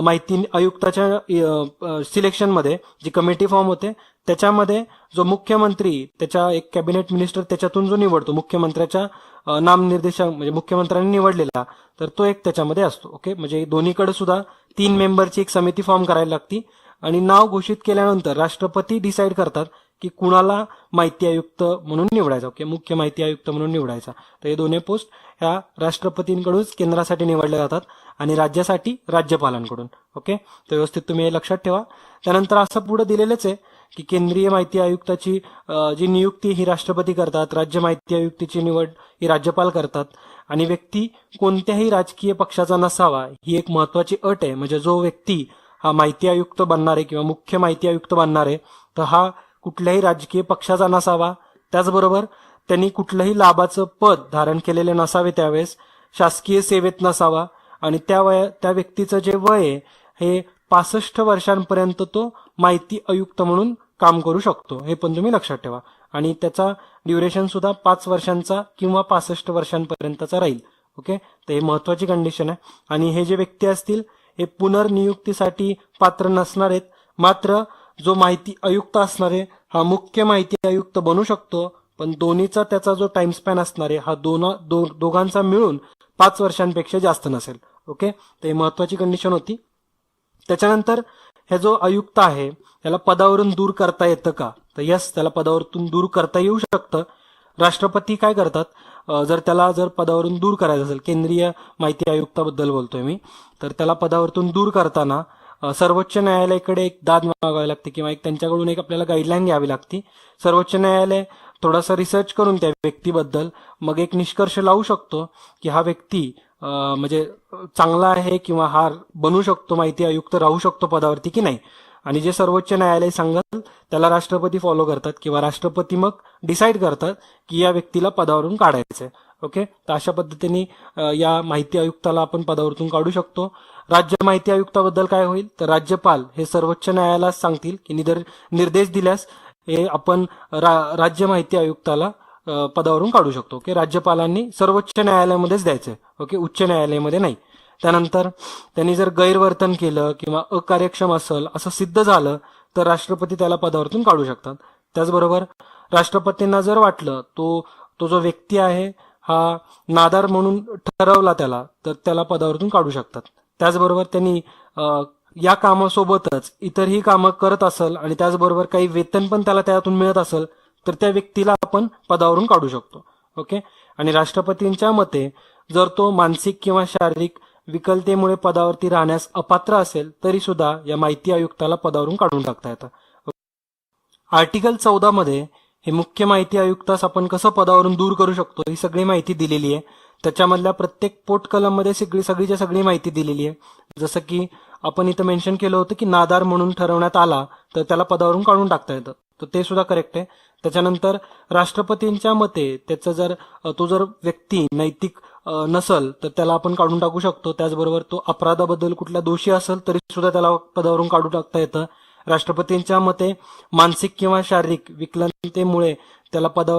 माहिती आयुक्ताच्या सिलेक्शनमध्ये जी कमिटी फॉर्म होते त्याच्यामध्ये जो मुख्यमंत्री त्याच्या एक कॅबिनेट मिनिस्टर त्याच्यातून जो निवडतो मुख्यमंत्र्याच्या नामनिर्देशक म्हणजे मुख्यमंत्र्यांनी निवडलेला तर तो एक त्याच्यामध्ये असतो. ओके, म्हणजे दोन्हीकडे सुद्धा 3 मेंबरची एक समिती फॉर्म करायला लागती आणि नाव घोषित केल्यानंतर राष्ट्रपती डिसाईड करतात की कुणाला माहिती आयुक्त म्हणून निवडायचा. ओके, मुख्य माहिती आयुक्त म्हणून निवडायचा. तर हे दोन्ही पोस्ट ह्या राष्ट्रपतींकडूनच केंद्रासाठी निवडल्या जातात आणि राज्यासाठी राज्यपालांकडून. ओके, तर व्यवस्थित तुम्ही हे लक्षात ठेवा. त्यानंतर असं पुढे दिलेलंच आहे की केंद्रीय माहिती आयुक्ताची जी नियुक्ती ही राष्ट्रपती करतात, राज्य माहिती आयुक्ताची निवड ही राज्यपाल करतात आणि व्यक्ती कोणत्याही राजकीय पक्षाचा नसावा ही एक महत्वाची अट आहे. म्हणजे जो व्यक्ती हा माहिती आयुक्त बनणार आहे किंवा मुख्य माहिती आयुक्त बनणार आहे तर हा कुठल्याही राजकीय पक्षाचा नसावा. त्याचबरोबर त्यांनी कुठलंही लाभाचं पद धारण केलेले नसावे, त्यावेळेस शासकीय सेवेत नसावा आणि त्या व्यक्तीचं जे वय आहे हे 65 वर्षांपर्यंत तो माहिती आयुक्त म्हणून काम करू शकतो, हे पण तुम्ही लक्षात ठेवा. आणि त्याचा ड्युरेशन सुद्धा 5 वर्षांचा किंवा 65 वर्षांपर्यंतचा राहील. ओके, तर हे महत्वाची कंडिशन आहे. आणि हे जे व्यक्ती असतील हे पुनर्नियुक्तीसाठी पात्र नसणार आहेत. मात्र जो माहिती आयुक्त असणार आहे हा मुख्य माहिती आयुक्त बनू शकतो, पण दोन्हीचा त्याचा जो टाइम स्पॅन असणार आहे हा दोघांचा मिळून 5 वर्षांपेक्षा जास्त नसेल. ओके, तर ही महत्वाची कंडिशन होती. त्याच्यानंतर हे जो आयुक्त आहे त्याला पदावरून दूर करता येतं का, तर यस, त्याला पदावरून दूर करता येऊ शकतं. राष्ट्रपती काय करतात, जर पदावरून दूर करायचं असेल, केंद्रीय माहिती आयुक्ताबद्दल बोलतोय मी, तर त्याला पदावरून दूर करताना सर्वोच्च न्यायालयाकडे एक दाद मागावी लागते किंवा त्यांच्याकडून एक आपल्याला गाईडलाईन घ्यावी लागते. सर्वोच्च न्यायालय थोडासा रिसर्च करून त्या व्यक्तीबद्दल मग एक निष्कर्ष लावू शकतो की हा व्यक्ती म्हणजे चांगला आहे किंवा हा बनू शकतो, माहिती आयुक्त राहू शकतो पदावरती की नाही. आणि जे सर्वोच्च न्यायालय सांगेल त्याला राष्ट्रपती फॉलो करतात किंवा राष्ट्रपती मग डिसाईड करतात की या व्यक्तीला पदावरून काढायचंय. ओके, तर अशा पद्धतीने या माहिती आयुक्ताला आपण पदावरून काढू शकतो. राज्य माहिती आयुक्ताबद्दल काय होईल, तर राज्यपाल हे सर्वोच्च न्यायालयाला सांगतील की निर्देश दिल्यास हे आपण राज्य माहिती आयुक्ताला पदावरून काढू शकतो. ओके, राज्यपालांनी सर्वोच्च न्यायालयामध्येच द्यायचंय. ओके, उच्च न्यायालयामध्ये नाही. त्यानंतर त्यांनी जर गैरवर्तन केलं किंवा अकार्यक्षम असेल असं सिद्ध झालं तर राष्ट्रपती त्याला पदावरून काढू शकतात. त्याचबरोबर राष्ट्रपतींना जर वाटलं तो जो व्यक्ती आहे हा नादार म्हणून ठरवला त्याला, तर त्याला पदावरून काढू शकतात. त्याचबरोबर त्यांनी या कामासोबतच इतरही कामं करत असेल आणि त्याचबरोबर काही वेतन पण त्याला त्यातून मिळत असेल तर त्या व्यक्तीला आपण पदावरून काढू शकतो. ओके, आणि राष्ट्रपतींच्या मते जर तो मानसिक किंवा शारीरिक विकलतेमुळे पदावरती राहण्यास अपात्र असेल तरी सुद्धा या माहिती आयुक्ताला पदावरून काढून टाकता येतं. आर्टिकल 14 मध्ये हे मुख्य माहिती आयुक्तास आपण कसं पदावरून दूर करू शकतो ही सगळी माहिती दिलेली आहे. त्याच्यामधल्या प्रत्येक पोट कलम मध्ये सगळी माहिती दिलेली आहे. जसं की आपण इथं मेन्शन केलं होतं की नादार म्हणून ठरवण्यात आला तर त्याला पदावरून काढून टाकता येतं, तर ते सुद्धा करेक्ट आहे. त्याच्यानंतर राष्ट्रपतींच्या मते तो जर व्यक्ती नैतिक नसल तर त्याला आपण काढून टाकू शकतो. त्याचबरोबर तो अपराधाबद्दल कुठला दोषी असेल तरी सुद्धा त्याला पदावरून काढून टाकता येतं. राष्ट्रपतींच्या मते मानसिक किंवा शारीरिक विकलांगतेमुळे त्याला पद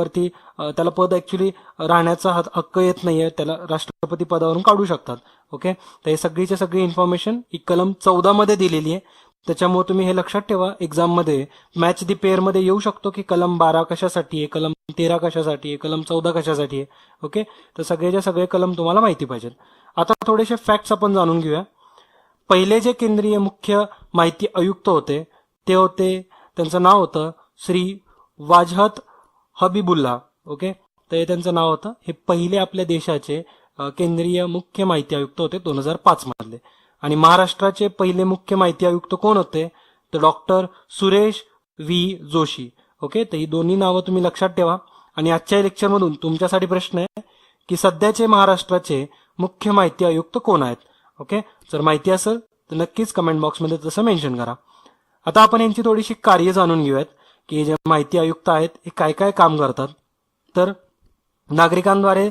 ऍक्च्युली राहण्याचा हक्क येत नाहीये, त्याला राष्ट्रपती पदावरून काढू शकतात. ओके, तर हे सगळी इन्फॉर्मेशन ही कलम 14 मध्ये दिलेली आहे. त्याच्यामुळे तुम्ही हे लक्षात ठेवा, एक्झाम मध्ये मॅच दी पेअर मध्ये येऊ शकतो की कलम 12 कशासाठी आहे, कलम 13 कशासाठी आहे, कलम 14 कशासाठी आहे. ओके, तर सगळे कलम तुम्हाला माहिती पाहिजेत. आता थोडेसे फॅक्ट्स आपण जाणून घेऊया. पहिले जे केंद्रीय मुख्य माहिती आयुक्त होते त्यांचं नाव होतं श्री वाजहत हबीबुल्ला. ओके, तर हे त्यांचं नाव होतं. हे पहिले आपल्या देशाचे केंद्रीय मुख्य माहिती आयुक्त होते 2005 मधले. आणि महाराष्ट्राचे पहिले मुख्य माहिती आयुक्त कोण होते, तर doctor Suresh V Joshi. Okay, तर ही दोन्ही नावं तुम्ही लक्षात ठेवा. आणि आजच्या लेक्चरमधून तुमच्यासाठी प्रश्न आहे की सध्याचे महाराष्ट्राचे मुख्य माहिती आयुक्त कोण आहेत. ओके, जर माहिती असेल तर नक्कीच कमेंट बॉक्समध्ये तसं मेन्शन करा. आता आपण यांची थोडीशी कार्य जाणून घेऊयात की जे माहिती आयुक्त आहेत हे काय काय काम करतात. तर नागरिकांद्वारे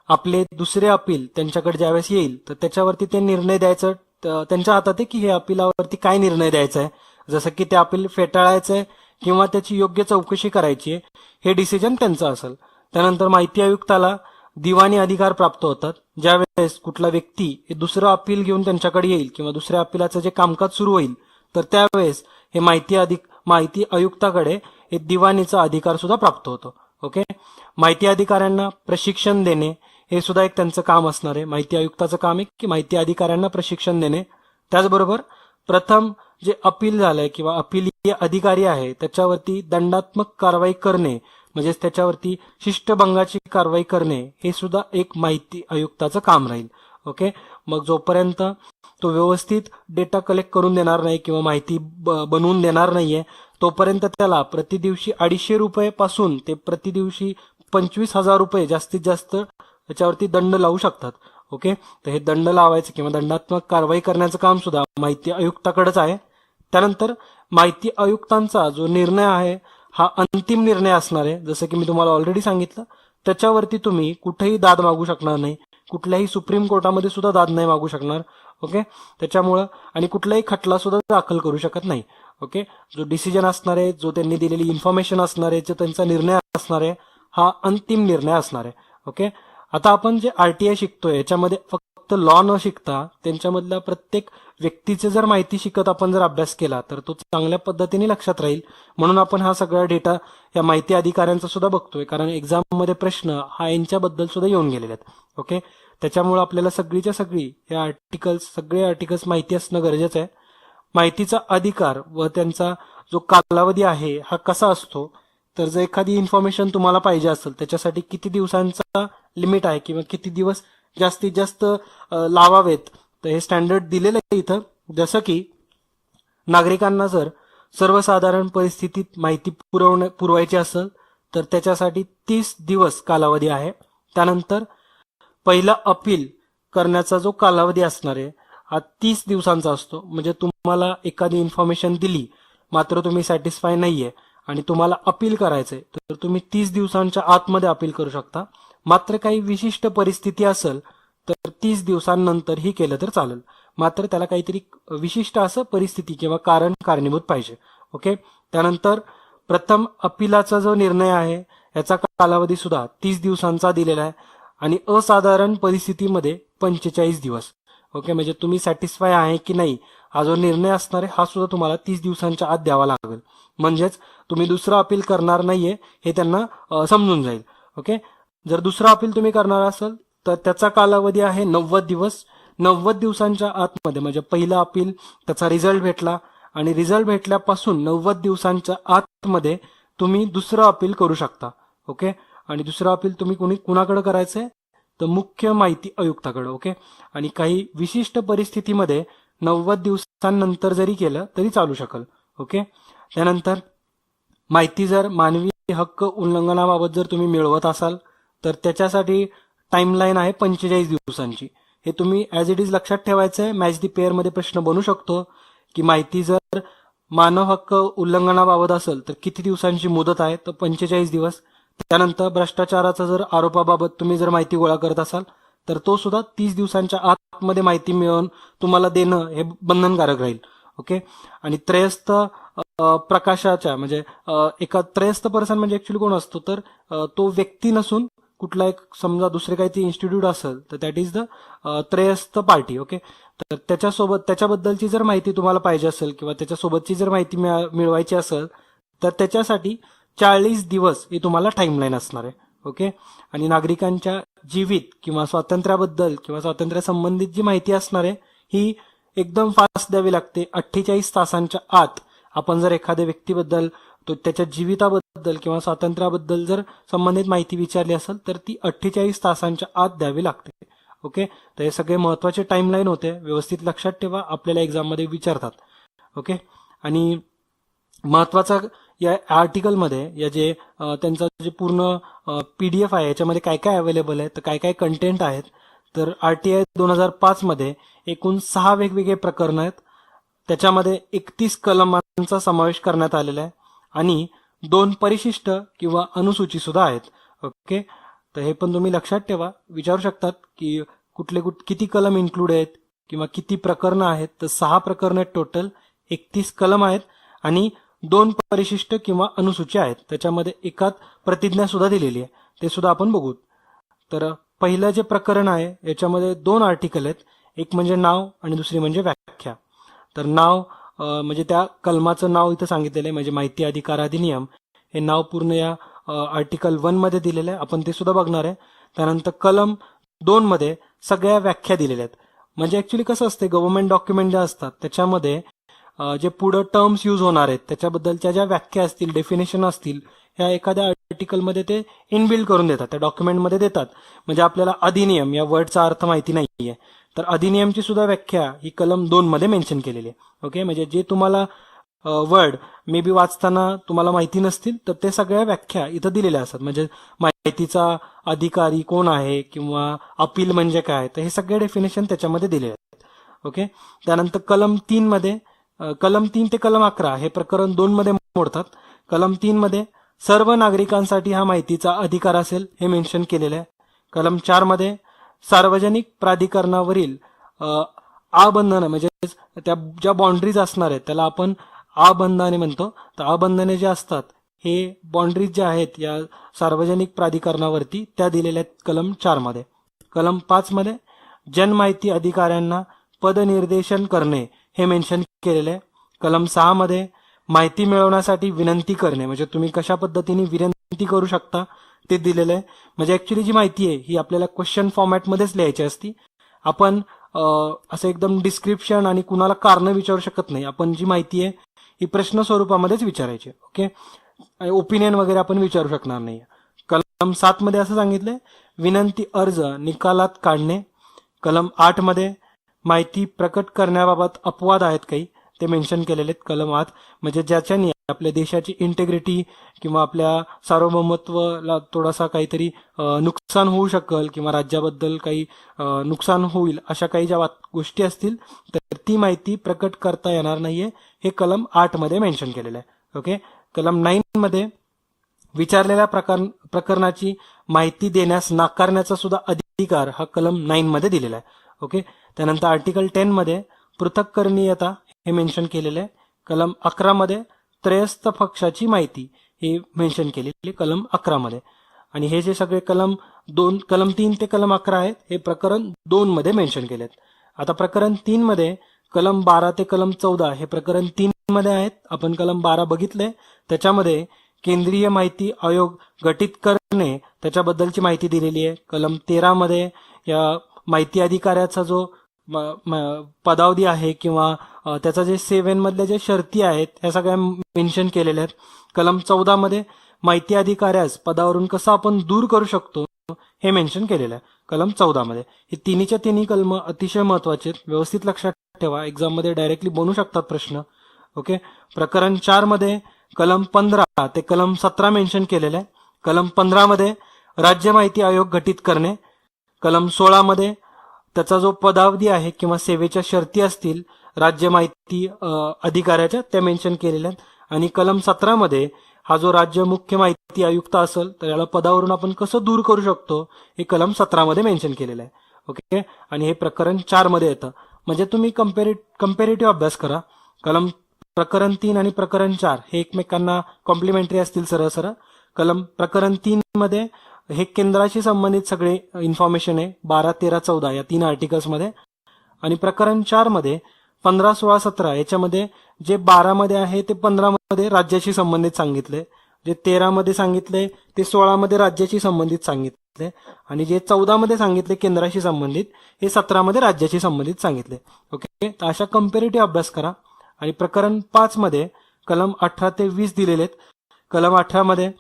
आपले दुसरे अपील त्यांच्याकडे ज्यावेळेस येईल तर त्याच्यावरती ते निर्णय द्यायचं त्यांच्या हातात आहे की हे अपिलावरती काय निर्णय द्यायचा आहे. जसं की ते अपील फेटाळायचं आहे किंवा त्याची योग्य चौकशी करायची आहे, हे डिसिजन त्यांचं असेल. त्यानंतर माहिती आयुक्ताला दिवाणी अधिकार प्राप्त होतात. ज्यावेळेस कुठला व्यक्ती हे दुसरं अपील घेऊन त्यांच्याकडे येईल किंवा दुसऱ्या अपिलाचं जे कामकाज सुरू होईल तर त्यावेळेस हे माहिती आयुक्ताकडे हे दिवाणीचा अधिकार सुद्धा प्राप्त होतो. ओके, माहिती अधिकाऱ्यांना प्रशिक्षण देणे हे सुद्धा एक त्यांचं काम असणार आहे. माहिती आयुक्ताचं काम आहे की माहिती अधिकाऱ्यांना प्रशिक्षण देणे. त्याचबरोबर प्रथम जे अपील झालंय किंवा अपिलीय अधिकारी आहे त्याच्यावरती दंडात्मक कारवाई करणे म्हणजेच त्याच्यावरती शिष्टभंगाची कारवाई करणे हे सुद्धा एक माहिती आयुक्ताचं काम राहील. ओके, मग जोपर्यंत तो व्यवस्थित डेटा कलेक्ट करून देणार नाही किंवा माहिती बनवून देणार नाहीये तोपर्यंत त्याला प्रति दिवशी 250 रुपये पासून ते प्रति दिवशी 25,000 रुपये जास्तीत जास्त त्याच्यावरती दंड लावू शकतात. ओके, तर हे दंड लावायचं किंवा दंडात्मक कारवाई करण्याचं काम सुद्धा माहिती आयुक्ताकडेच आहे. त्यानंतर माहिती आयुक्तांचा जो निर्णय आहे हा अंतिम निर्णय असणार आहे. जसं की मी तुम्हाला ऑलरेडी सांगितलं त्याच्यावरती तुम्ही कुठेही दाद मागू शकणार नाही, कुठल्याही सुप्रीम कोर्टामध्ये सुद्धा दाद नाही मागू शकणार. ओके, त्याच्यामुळं आणि कुठलाही खटला सुद्धा दाखल करू शकत नाही. ओके, जो डिसिजन असणार आहे, जो त्यांनी दिलेली इन्फॉर्मेशन असणार आहे, जो त्यांचा निर्णय असणार आहे, हा अंतिम निर्णय असणार आहे. ओके, आता आपण जे आरटीआय शिकतोय याच्यामध्ये फक्त लॉ न शिकता त्यांच्यामधल्या प्रत्येक व्यक्तीचे जर माहिती शिकत आपण जर अभ्यास केला तर तो चांगल्या पद्धतीने लक्षात राहील. म्हणून आपण हा सगळा डेटा या माहिती अधिकाऱ्यांचा सुद्धा बघतोय, कारण एक्झाम मध्ये प्रश्न हा यांच्याबद्दल सुद्धा येऊन गेलेले आहेत. ओके, त्याच्यामुळे आपल्याला सगळीच्या सगळी हे सगळे आर्टिकल्स माहिती असणं गरजेचं आहे. माहितीचा अधिकार व त्यांचा जो कालावधी आहे हा कसा असतो, तर जर एखादी इन्फॉर्मेशन तुम्हाला पाहिजे असेल त्याच्यासाठी किती दिवसांचा लिमिट आहे किंवा किती दिवस जास्तीत जास्त लावावेत, तर हे स्टँडर्ड दिलेलं आहे इथं. जसं की नागरिकांना जर सर्वसाधारण परिस्थितीत माहिती पुरवायची असेल तर त्याच्यासाठी 30 दिवस कालावधी आहे. त्यानंतर पहिला अपील करण्याचा जो कालावधी असणार आहे हा 30 दिवसांचा असतो. म्हणजे तुम्हाला एखादी इन्फॉर्मेशन दिली मात्र तुम्ही सॅटिस्फाय नाहीये आणि तुम्हाला अपील करायचंय तर तुम्ही 30 दिवसांच्या आतमध्ये अपील करू शकता. मात्र काही विशिष्ट परिस्थिती असेल तर 30 दिवसांनंतर ही केलं तर चालेल, मात्र त्याला काहीतरी विशिष्ट असं परिस्थिती किंवा कारणीभूत पाहिजे. ओके, त्यानंतर प्रथम अपीलाचा जो निर्णय आहे याचा कालावधी सुद्धा 30 दिवसांचा दिलेला आहे आणि असाधारण परिस्थितीमध्ये 45 दिवस. ओके, म्हणजे तुम्ही सॅटिस्फाय आहे की नाही हा जो निर्णय असणार आहे हा सुद्धा तुम्हाला 30 दिवसांच्या आत द्यावा लागेल. म्हणजेच तुम्ही दुसरा अपील करणार नाहीये हे त्यांना समजून जाईल. ओके, जर दुसरा अपील तुम्ही करणार असाल तर त्याचा कालावधी आहे 90 दिवस. 90 दिवसांच्या आतमध्ये म्हणजे पहिला अपील त्याचा रिझल्ट भेटला आणि रिझल्ट भेटल्यापासून 90 दिवसांच्या आतमध्ये तुम्ही दुसरं अपील करू शकता. ओके, आणि दुसरं अपील तुम्ही कुणाकडे करायचंय तर मुख्य माहिती आयुक्ताकडे. ओके, आणि काही विशिष्ट परिस्थितीमध्ये 90 दिवसांनंतर जरी केलं तरी चालू शकेल. ओके, त्यानंतर माहिती जर मानवी हक्क उल्लंघनाबाबत जर तुम्ही मिळवत असाल तर त्याच्यासाठी टाइमलाईन आहे 45 दिवसांची. हे तुम्ही ऍज इट इज लक्षात ठेवायचं आहे. मॅच दी पेअर मध्ये प्रश्न बनू शकतो की माहिती जर मानव हक्क उल्लंघनाबाबत असेल तर किती दिवसांची मुदत आहे, तर 45 दिवस. त्यानंतर भ्रष्टाचाराचा जर आरोपाबाबत तुम्ही जर माहिती गोळा करत असाल तर तो सुद्धा 30 दिवसांच्या आतमध्ये माहिती मिळवून तुम्हाला देणं हे बंधनकारक राहील. ओके, आणि त्रयस्थ प्रकाशाच्या म्हणजे एका त्रयस्थ पर्सन म्हणजे ऍक्च्युली कोण असतो तर तो व्यक्ती नसून कुठला एक समजा दुसरे काही इन्स्टिट्यूट असेल तर दॅट इज द त्रयस्थ पार्टी. ओके, तर त्याच्याबद्दलची जर माहिती तुम्हाला पाहिजे असेल किंवा त्याच्यासोबतची जर माहिती मिळवायची असेल तर त्याच्यासाठी 40 दिवस ही तुम्हाला टाइमलाईन असणार आहे. ओके, आणि नागरिकांच्या जीवित किंवा स्वातंत्र्याबद्दल किंवा स्वातंत्र्यासंबंधित जी माहिती असणार आहे ही एकदम फास्ट द्यावी लागते. 48 तासांच्या आत आपण जर एखाद्या व्यक्तीबद्दल तो त्याच्या जीविताबद्दल किंवा स्वातंत्र्याबद्दल जर संबंधित माहिती विचारली असेल तर ती 48 तासांच्या आत द्यावी लागते. ओके, तर हे सगळे महत्वाचे टाइमलाईन होते, व्यवस्थित लक्षात ठेवा, आपल्याला एक्झाम मध्ये विचारतात. ओके, आणि महत्वाचा या आर्टिकलमध्ये या जे त्यांचा जे पूर्ण PDF आहे याच्यामध्ये काय काय अवेलेबल आहे तर काय काय कंटेंट आहेत तर आरटीआय 2005 मध्ये एकूण 6 वेगवेगळे प्रकरण आहेत. त्याच्यामध्ये 31 कलमांचा समावेश करण्यात आलेला आहे आणि 2 परिशिष्ट किंवा अनुसूची सुद्धा आहेत. ओके, तर हे पण तुम्ही लक्षात ठेवा. विचारू शकतात की किती कलम इन्क्लूड आहेत किंवा किती प्रकरणं आहेत, तर 6 प्रकरणं आहेत टोटल, 31 कलम आहेत आणि 2 परिशिष्ट किंवा अनुसूची आहेत. त्याच्यामध्ये एकात प्रतिज्ञा सुद्धा दिलेली आहे, ते सुद्धा आपण बघू. तर पहिलं जे प्रकरण आहे याच्यामध्ये 2 आर्टिकल आहेत, एक म्हणजे नाव आणि दुसरी म्हणजे व्याख्या. तर नाव म्हणजे त्या कलमाचं नाव इथं सांगितलेलं आहे, म्हणजे माहिती अधिकार अधिनियम हे नाव पूर्ण या आर्टिकल 1 मध्ये दिलेलं आहे, आपण ते सुद्धा बघणार आहे. त्यानंतर कलम 2 मध्ये सगळ्या व्याख्या दिलेल्या आहेत. म्हणजे ऍक्च्युली कसं असते, गव्हर्नमेंट डॉक्युमेंट जे असतात त्याच्यामध्ये जे पुढे टर्म्स यूज होणार आहेत त्याच्याबद्दलच्या ज्या व्याख्या असतील, डेफिनेशन असतील, ह्या एखाद्या आर्टिकलमध्ये ते इनबिल्ड करून देतात, त्या डॉक्युमेंटमध्ये देतात. म्हणजे आपल्याला अधिनियम या वर्डचा अर्थ माहिती नाहीये तर अधिनियमची सुद्धा व्याख्या ही कलम 2 मध्ये मेन्शन केलेली आहे. ओके, म्हणजे जे तुम्हाला वर्ड मे बी वाचताना तुम्हाला माहिती नसतील तर ते सगळ्या व्याख्या इथं दिलेल्या असतात. म्हणजे माहितीचा अधिकारी कोण आहे किंवा अपील म्हणजे काय, तर हे सगळे डेफिनेशन त्याच्यामध्ये दिलेले आहेत. ओके, त्यानंतर कलम 3 मध्ये कलम 3 ते कलम 11 हे प्रकरण 2 मध्ये मोडतात. कलम 3 मध्ये सर्व नागरिकांसाठी हा माहितीचा अधिकार असेल हे मेन्शन केलेलं आहे. कलम 4 मध्ये सार्वजनिक प्राधिकरणावरील आबंधनं म्हणजे त्या ज्या बाउंड्रीज असणार आहेत त्याला आपण आबंधने म्हणतो. तर आबंधने जे असतात हे बाउंड्रीज ज्या आहेत या सार्वजनिक प्राधिकरणावरती त्या दिलेल्या आहेत कलम 4 मध्ये. कलम 5 मध्ये जनमाहिती अधिकाऱ्यांना पदनिर्देशन करणे हे मेन्शन केलेलं आहे. कलम 6 मध्ये माहिती मिळवण्यासाठी विनंती करणे म्हणजे तुम्ही कशा पद्धतीने विनंती करू शकता ते दिलेलं आहे. म्हणजे ऍक्च्युली जी माहिती आहे ही आपल्याला क्वेश्चन फॉर्मॅटमध्येच लिहायची असती. आपण असं एकदम डिस्क्रिप्शन आणि कुणाला कारण विचारू शकत नाही. आपण जी माहिती आहे ही प्रश्न स्वरूपामध्येच विचारायची. ओके, ओपिनियन वगैरे आपण विचारू शकणार नाही. कलम 7 मध्ये असं सांगितलंय विनंती अर्ज निकालात काढणे. कलम 8 मध्ये माहिती प्रकट करण्याबाबत अपवाद आहेत काही ते मेन्शन केलेले आहेत. कलम 8 म्हणजे ज्याच्याने आपल्या देशाची इंटेग्रिटी किंवा आपल्या सार्वभौमत्वाला थोडासा काहीतरी नुकसान होऊ शकेल किंवा राज्याबद्दल काही नुकसान होईल अशा काही ज्या गोष्टी असतील तर ती माहिती प्रकट करता येणार नाहीये हे कलम 8 मध्ये मेन्शन केलेलं आहे. ओके, कलम 9 मध्ये विचारलेल्या प्रकरणाची माहिती देण्यास नाकारण्याचा सुद्धा अधिकार हा कलम 9 मध्ये दिलेला आहे. ओके, त्यानंतर आर्टिकल 10 मध्ये पृथक्करणीयता हे मेन्शन केलेलं आहे. कलम 11 मध्ये त्रयस्थ पक्षाची माहिती हे मेन्शन केलेली कलम 11 मध्ये. आणि हे जे सगळे कलम 3 ते कलम 11 आहेत हे प्रकरण 2 मध्ये मेन्शन केलेत. आता प्रकरण 3 मध्ये कलम 12 ते कलम 14 हे प्रकरण 3 मध्ये आहेत. आपण कलम 12 बघितले, त्याच्यामध्ये केंद्रीय माहिती आयोग गठीत करणे त्याच्याबद्दलची माहिती दिलेली आहे. कलम 13 मध्ये या माहिती अधिकाऱ्याचा जो पदावधी आहे किंवा त्याचा जे 7 मधल्या जे शर्ती आहेत ह्या सगळ्या मेन्शन केलेल्या आहेत. कलम 14 मध्ये माहिती अधिकाऱ्यास पदावरून कसं आपण दूर करू शकतो हे मेन्शन केलेलं आहे कलम 14 मध्ये. हे तिन्हीच्या तिन्ही कलम अतिशय महत्वाचे आहेत, व्यवस्थित लक्षात ठेवा, एक्झाम मध्ये डायरेक्टली बनू शकतात प्रश्न. ओके, प्रकरण 4 मध्ये कलम 15 ते कलम 17 मेन्शन केलेलं आहे. कलम 15 मध्ये राज्य माहिती आयोग गठीत करणे. कलम 16 मध्ये त्याचा जो पदावधी आहे किंवा सेवेच्या शर्ती असतील राज्य माहिती अधिकाऱ्याच्या त्या मेन्शन केलेल्या आहेत. आणि कलम 17 मध्ये हा जो राज्य मुख्य माहिती आयुक्त असेल तर याला पदावरून आपण कसं दूर करू शकतो हे कलम 17 मध्ये मेन्शन केलेलं आहे. ओके, आणि हे प्रकरण 4 मध्ये येतं. म्हणजे तुम्ही कम्पॅरेटिव्ह अभ्यास करा. प्रकरण 3 आणि प्रकरण 4 हे एकमेकांना कॉम्प्लिमेंटरी असतील सरळ सरळ. प्रकरण 3 मध्ये हे केंद्राशी संबंधित सगळे इन्फॉर्मेशन आहे 12, 13, 14 या 3 आर्टिकल्स मध्ये. आणि प्रकरण 4 मध्ये 15, 16, 17 याच्यामध्ये जे 12 मध्ये आहे ते 15 मध्ये राज्याशी संबंधित सांगितले, जे 13 मध्ये सांगितले ते 16 मध्ये राज्याशी संबंधित सांगितले आणि जे 14 मध्ये सांगितले केंद्राशी संबंधित हे 17 मध्ये राज्याशी संबंधित सांगितले. ओके, तर अशा कम्पॅरेटिव्ह अभ्यास करा. आणि प्रकरण 5 मध्ये कलम 18 ते 20 दिलेले आहेत. कलम 18 मध्ये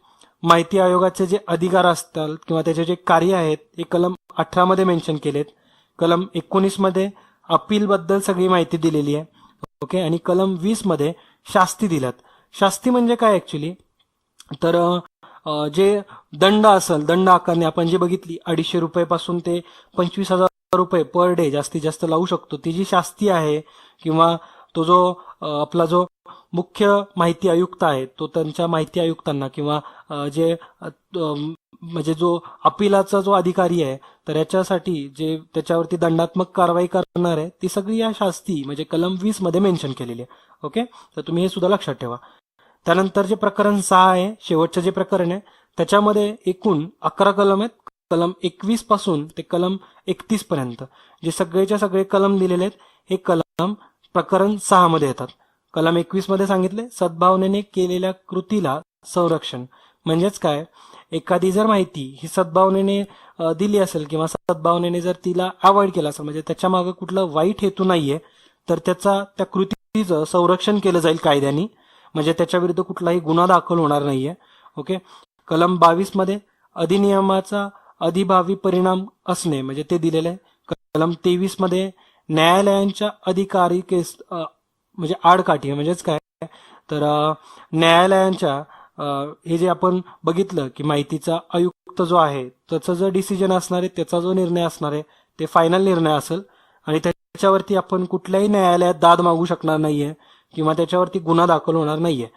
माहिती आयोगाचे जे अधिकार असतात किंवा त्याचे जे कार्य आहेत हे कलम 18 मध्ये मेन्शन केलेत. कलम 19 मध्ये अपील बद्दल सगळी माहिती दिलेली आहे. ओके, आणि कलम 20 मध्ये शास्ती दिल्यात. शास्ती म्हणजे काय ऍक्च्युली तर जे दंड असेल, दंड आकारणे आपण जे बघितली 250 रुपये ते 25,000 रुपये पर डे जास्तीत जास्त लावू शकतो, ती जी शास्ती आहे किंवा तो जो आपला जो मुख्य माहिती आयुक्त आहे तो त्यांच्या माहिती आयुक्तांना किंवा जे म्हणजे जो अपिलाचा जो अधिकारी आहे तर याच्यासाठी जे त्याच्यावरती दंडात्मक कारवाई करणार आहे ती सगळी या शास्ती म्हणजे कलम 20 मध्ये मेन्शन केलेली आहे. ओके, तर तुम्ही हे सुद्धा लक्षात ठेवा. त्यानंतर जे प्रकरण 6 आहे शेवटचं जे प्रकरण आहे त्याच्यामध्ये एकूण 11 कलम आहेत. कलम 21 पासून ते कलम 31 पर्यंत जे सगळेच्या सगळे कलम दिलेले आहेत हे कलम प्रकरण 6 मध्ये येतात. कलम 21 मध्ये सांगितले सद्भावनेने केलेल्या कृतीला संरक्षण. म्हणजेच काय, एखादी जर माहिती ही सद्भावनेने दिली असेल किंवा सद्भावनेने जर तिला अवॉइड केला असेल म्हणजे त्याच्या मागे कुठलं वाईट हेतू नाहीये तर त्या कृतीचं संरक्षण केलं जाईल कायद्याने, म्हणजे त्याच्या विरुद्ध कुठलाही गुन्हा दाखल होणार नाहीये. ओके, कलम 22 मध्ये अधिनियमाचा अधिभावी परिणाम असणे म्हणजे ते दिलेलं आहे. कलम 23 मध्ये न्यायालयांच्या अधिकारी केस म्हणजे आडकाठी म्हणजेच काय तर न्यायालयांच्या हे जे आपण बघितलं की माहितीचा आयुक्त जो आहे त्याचा जो डिसिजन असणार आहे त्याचा जो निर्णय असणार आहे ते फायनल निर्णय असेल आणि त्याच्यावरती आपण कुठल्याही न्यायालयात दाद मागू शकणार नाहीये किंवा त्याच्यावरती गुन्हा दाखल होणार नाहीये.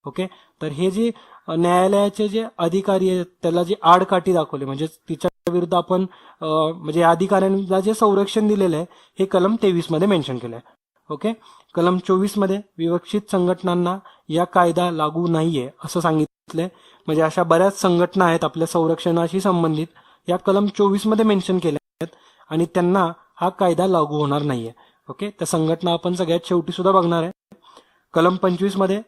ओके, तर हे जे न्यायालयाचे जे अधिकारी आहेत त्याला जी आडकाठी दाखवली, म्हणजे तिच्या विरुद्ध आपण म्हणजे या अधिकाऱ्यांना जे संरक्षण दिलेलं आहे हे कलम 23 मध्ये मेन्शन केलं आहे. ओके. कलम 24 मध्ये विवक्षित संघटनांना या कायदा लागू नाहीये असं सांगितलंय. म्हणजे अशा बऱ्याच संघटना आहेत आपल्या संरक्षणाशी संबंधित, या कलम 24 मध्ये मेन्शन केल्या आहेत आणि त्यांना हा कायदा लागू होणार नाहीये. ओके. त्या संघटना आपण सगळ्यात शेवटी सुद्धा बघणार आहे. कलम 25 मध्ये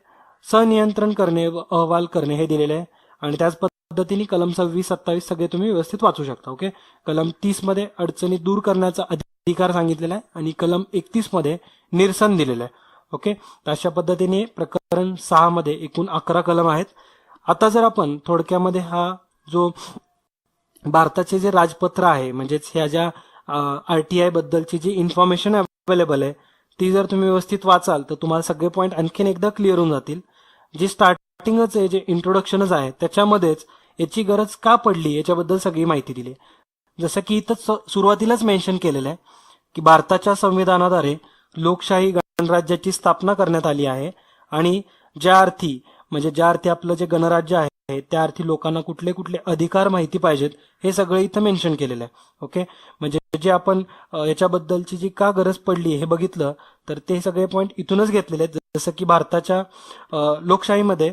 सनियंत्रण करणे व अहवाल करणे हे दिलेले आहे आणि त्याच पद्धतीने कलम 26, 27 सगळे तुम्ही व्यवस्थित वाचू शकता. ओके. कलम 30 मध्ये अडचणी दूर करण्याचा अधिकार सांगितलेला आहे आणि कलम 31 मध्ये निरसन दिलेलं आहे. ओके. तर अशा पद्धतीने प्रकरण 6 मध्ये एकूण 11 कलम आहेत. आता जर आपण थोडक्यामध्ये हा जो भारताचे जे राजपत्र आहे, म्हणजेच ह्या ज्या आरटीआय बद्दलची जी इन्फॉर्मेशन अवेलेबल आहे ती जर तुम्ही व्यवस्थित वाचाल तर तुम्हाला सगळे पॉईंट आणखीन एकदा क्लिअर होऊन जातील. जी स्टार्टिंगच आहे, जे इंट्रोडक्शनच आहे, त्याच्यामध्येच याची गरज का पडली याच्याबद्दल सगळी माहिती दिली. जसं की इथं सुरुवातीलाच मेन्शन केलेलं आहे की भारताच्या संविधानाद्वारे लोकशाही गणराज्याची स्थापना करण्यात आली आहे आणि ज्या अर्थी आपलं जे गणराज्य आहे त्या अर्थी लोकांना कुठले कुठले अधिकार माहिती पाहिजेत हे सगळं इथं मेन्शन केलेलं आहे. ओके. म्हणजे जे आपण याच्याबद्दलची जी का गरज पडली हे बघितलं तर ते सगळे पॉईंट इथूनच घेतलेले आहेत. जसं की भारताच्या लोकशाहीमध्ये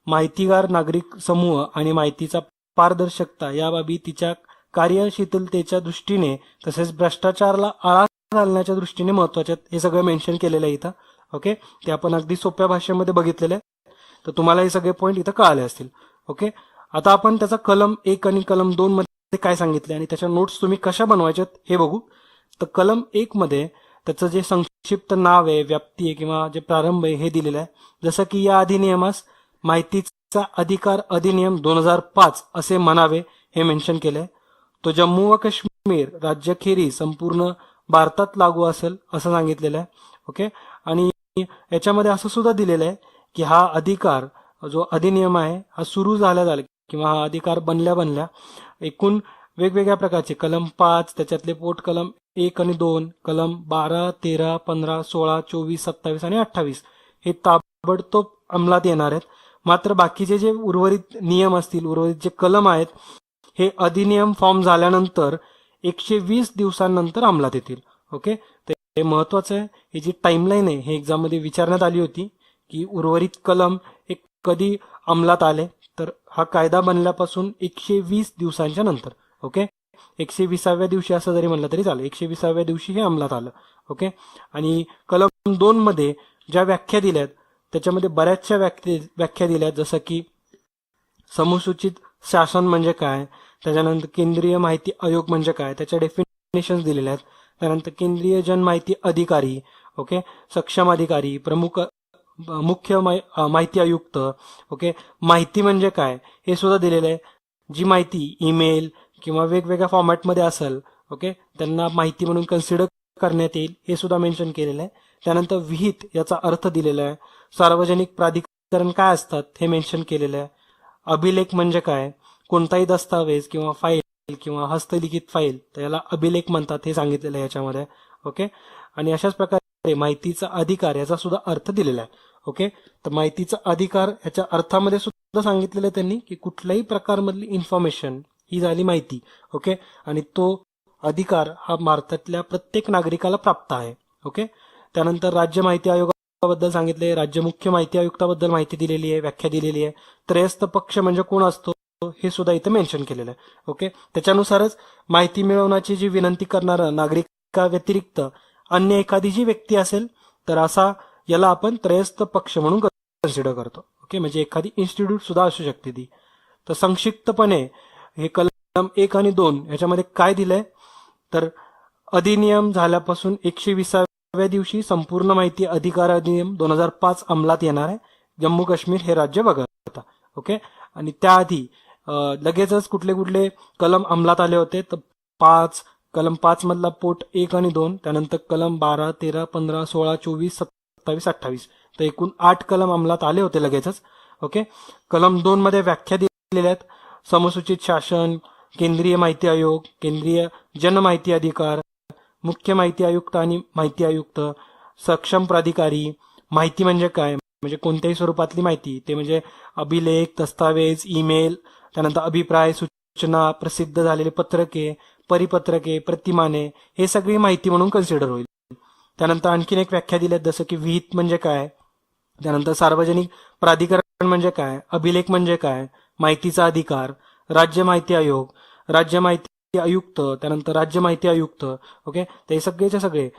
माहितीगार नागरिक समूह आणि माहितीचा पारदर्शकता या बाबी तिच्या कार्यशीलतेच्या दृष्टीने तसेच भ्रष्टाचाराला आळा घालण्याच्या दृष्टीने महत्वाचे हे सगळं मेन्शन केलेलं आहे इथं. ओके. ते आपण अगदी सोप्या भाषेमध्ये बघितलेलं आहे, तर तुम्हाला हे सगळे पॉईंट इथं कळाले असतील. ओके. आता आपण त्याचा कलम 1 आणि कलम 2 मध्ये काय सांगितले आणि त्याच्या नोट्स तुम्ही कशा बनवायच्यात हे बघू. तर कलम 1 मध्ये त्याचं जे संक्षिप्त नाव आहे, व्याप्ती आहे किंवा जे प्रारंभ आहे हे दिलेलं आहे. जसं की या अधिनियमास माहितीचा अधिकार अधिनियम 2005 असे म्हणावे हे मेन्शन केलंय. तो जम्मू व काश्मीर राज्याखेरीज संपूर्ण भारतात लागू असेल असं सांगितलेलं आहे. ओके. आणि याच्यामध्ये असं सुद्धा दिलेलं आहे की हा अधिकार जो अधिनियम आहे हा सुरू झाल्या किंवा हा अधिकार बनल्या एकूण वेगवेगळ्या प्रकारचे कलम 5, त्याच्यातले पोट कलम 1 आणि 2, कलम 12, 13, 15, 16, 24, 27 आणि 28 हे ताबडतोब अंमलात येणार आहेत. मात्र बाकीचे जे उर्वरित नियम असतील, उर्वरित जे कलम आहेत हे अधिनियम फॉर्म झाल्यानंतर 120 दिवसांनंतर अंमलात येतील. ओके. तर हे महत्वाचं आहे. ही जी टाइमलाईन आहे हे एक्झाम मध्ये विचारण्यात आली होती की उर्वरित कलम एक कधी अंमलात आले, तर हा कायदा बनल्यापासून 120 दिवसांच्या नंतर. ओके. 120व्या दिवशी असं जरी म्हणलं तरी चालेल, 120व्या दिवशी हे अंमलात आलं. ओके. आणि कलम 2 मध्ये ज्या व्याख्या दिल्यात त्याच्यामध्ये बऱ्याचशा व्याख्या दिल्यात, जसं की समुसूचित शासन म्हणजे काय, त्याच्यानंतर केंद्रीय माहिती आयोग म्हणजे काय, त्याच्या डेफिनेशन्स दिलेल्या आहेत. त्यानंतर केंद्रीय जन माहिती अधिकारी, ओके, सक्षम अधिकारी, प्रमुख मुख्य माहिती आयुक्त, ओके, माहिती म्हणजे काय हे सुद्धा दिलेलं आहे. जी माहिती ईमेल किंवा वेगवेगळ्या फॉर्मॅटमध्ये असेल, ओके, त्यांना माहिती म्हणून कन्सिडर करण्यात येईल हे सुद्धा मेन्शन केलेलं आहे. त्यानंतर विहित याचा अर्थ दिलेला आहे. सार्वजनिक प्राधिकरण काय असतात हे मेन्शन केलेलं आहे. अभिलेख म्हणजे काय, कोणताही दस्तावेज किंवा फाईल किंवा हस्तलिखित फाईल तर याला अभिलेख म्हणतात हे सांगितलेलं आहे याच्यामध्ये. ओके. आणि अशाच प्रकारे माहितीचा अधिकार याचा सुद्धा अर्थ दिलेला आहे. ओके. तर माहितीचा अधिकार याच्या अर्थामध्ये सुद्धा सांगितलेलं आहे त्यांनी की कुठल्याही प्रकारमधली इन्फॉर्मेशन ही झाली माहिती. ओके. आणि तो अधिकार हा भारतातल्या प्रत्येक नागरिकाला प्राप्त आहे. ओके. त्यानंतर राज्य माहिती आयोगाबद्दल सांगितले, राज्य मुख्य माहिती आयुक्ताबद्दल माहिती दिलेली आहे, व्याख्या दिलेली आहे. त्रयस्थ पक्ष म्हणजे कोण असतो हे सुद्धा इथे मेन्शन केलेलं आहे. ओके. त्याच्यानुसारच माहिती मिळवण्याची जी विनंती करणारा नागरिका व्यतिरिक्त अन्य एखादी जी व्यक्ती असेल तर असा याला आपण त्रयस्थ पक्ष म्हणून कन्सिडर करतो. ओके. म्हणजे एखादी इन्स्टिट्यूट सुद्धा असू शकते ती. तर संक्षिप्तपणे हे कलम 1 आणि 2 याच्यामध्ये काय दिलंय तर अधिनियम झाल्यापासून 120व्या दिवशी संपूर्ण माहिती अधिकार अधिनियम 2005 अंमलात येणार आहे. जम्मू काश्मीर हे राज्य वगळता. ओके. आणि त्याआधी लगेचच कुठले कुठले कलम अंमलात आले होते तर कलम 5 मधला पोट 1 आणि 2, त्यानंतर कलम 12, 13, 15, 16, 24, 27, 28 तर एकूण 8 कलम अंमलात आले होते लगेचच. ओके. कलम 2 मध्ये व्याख्या दिलेल्या आहेत. समुसूचित शासन, केंद्रीय माहिती आयोग, केंद्रीय जन माहिती अधिकार, मुख्य माहिती आयुक्त आणि माहिती आयुक्त, सक्षम प्राधिकारी, माहिती म्हणजे काय, म्हणजे कोणत्याही स्वरूपातली माहिती, ते म्हणजे अभिलेख, दस्तावेज, ईमेल, त्यानंतर अभिप्राय, सूचना, प्रसिद्ध झालेले पत्रके, परिपत्रके, प्रतिमाने, हे सगळी माहिती म्हणून कन्सिडर होईल. त्यानंतर आणखीन एक व्याख्या दिल्यात, जसं की विहित म्हणजे काय, त्यानंतर सार्वजनिक प्राधिकरण म्हणजे काय, अभिलेख म्हणजे काय, माहितीचा अधिकार, राज्य माहिती आयोग, राज्य माहिती आयुक्त, त्यानंतर राज्य माहिती आयुक्त. ओके, तर हे सगळेचे सगळे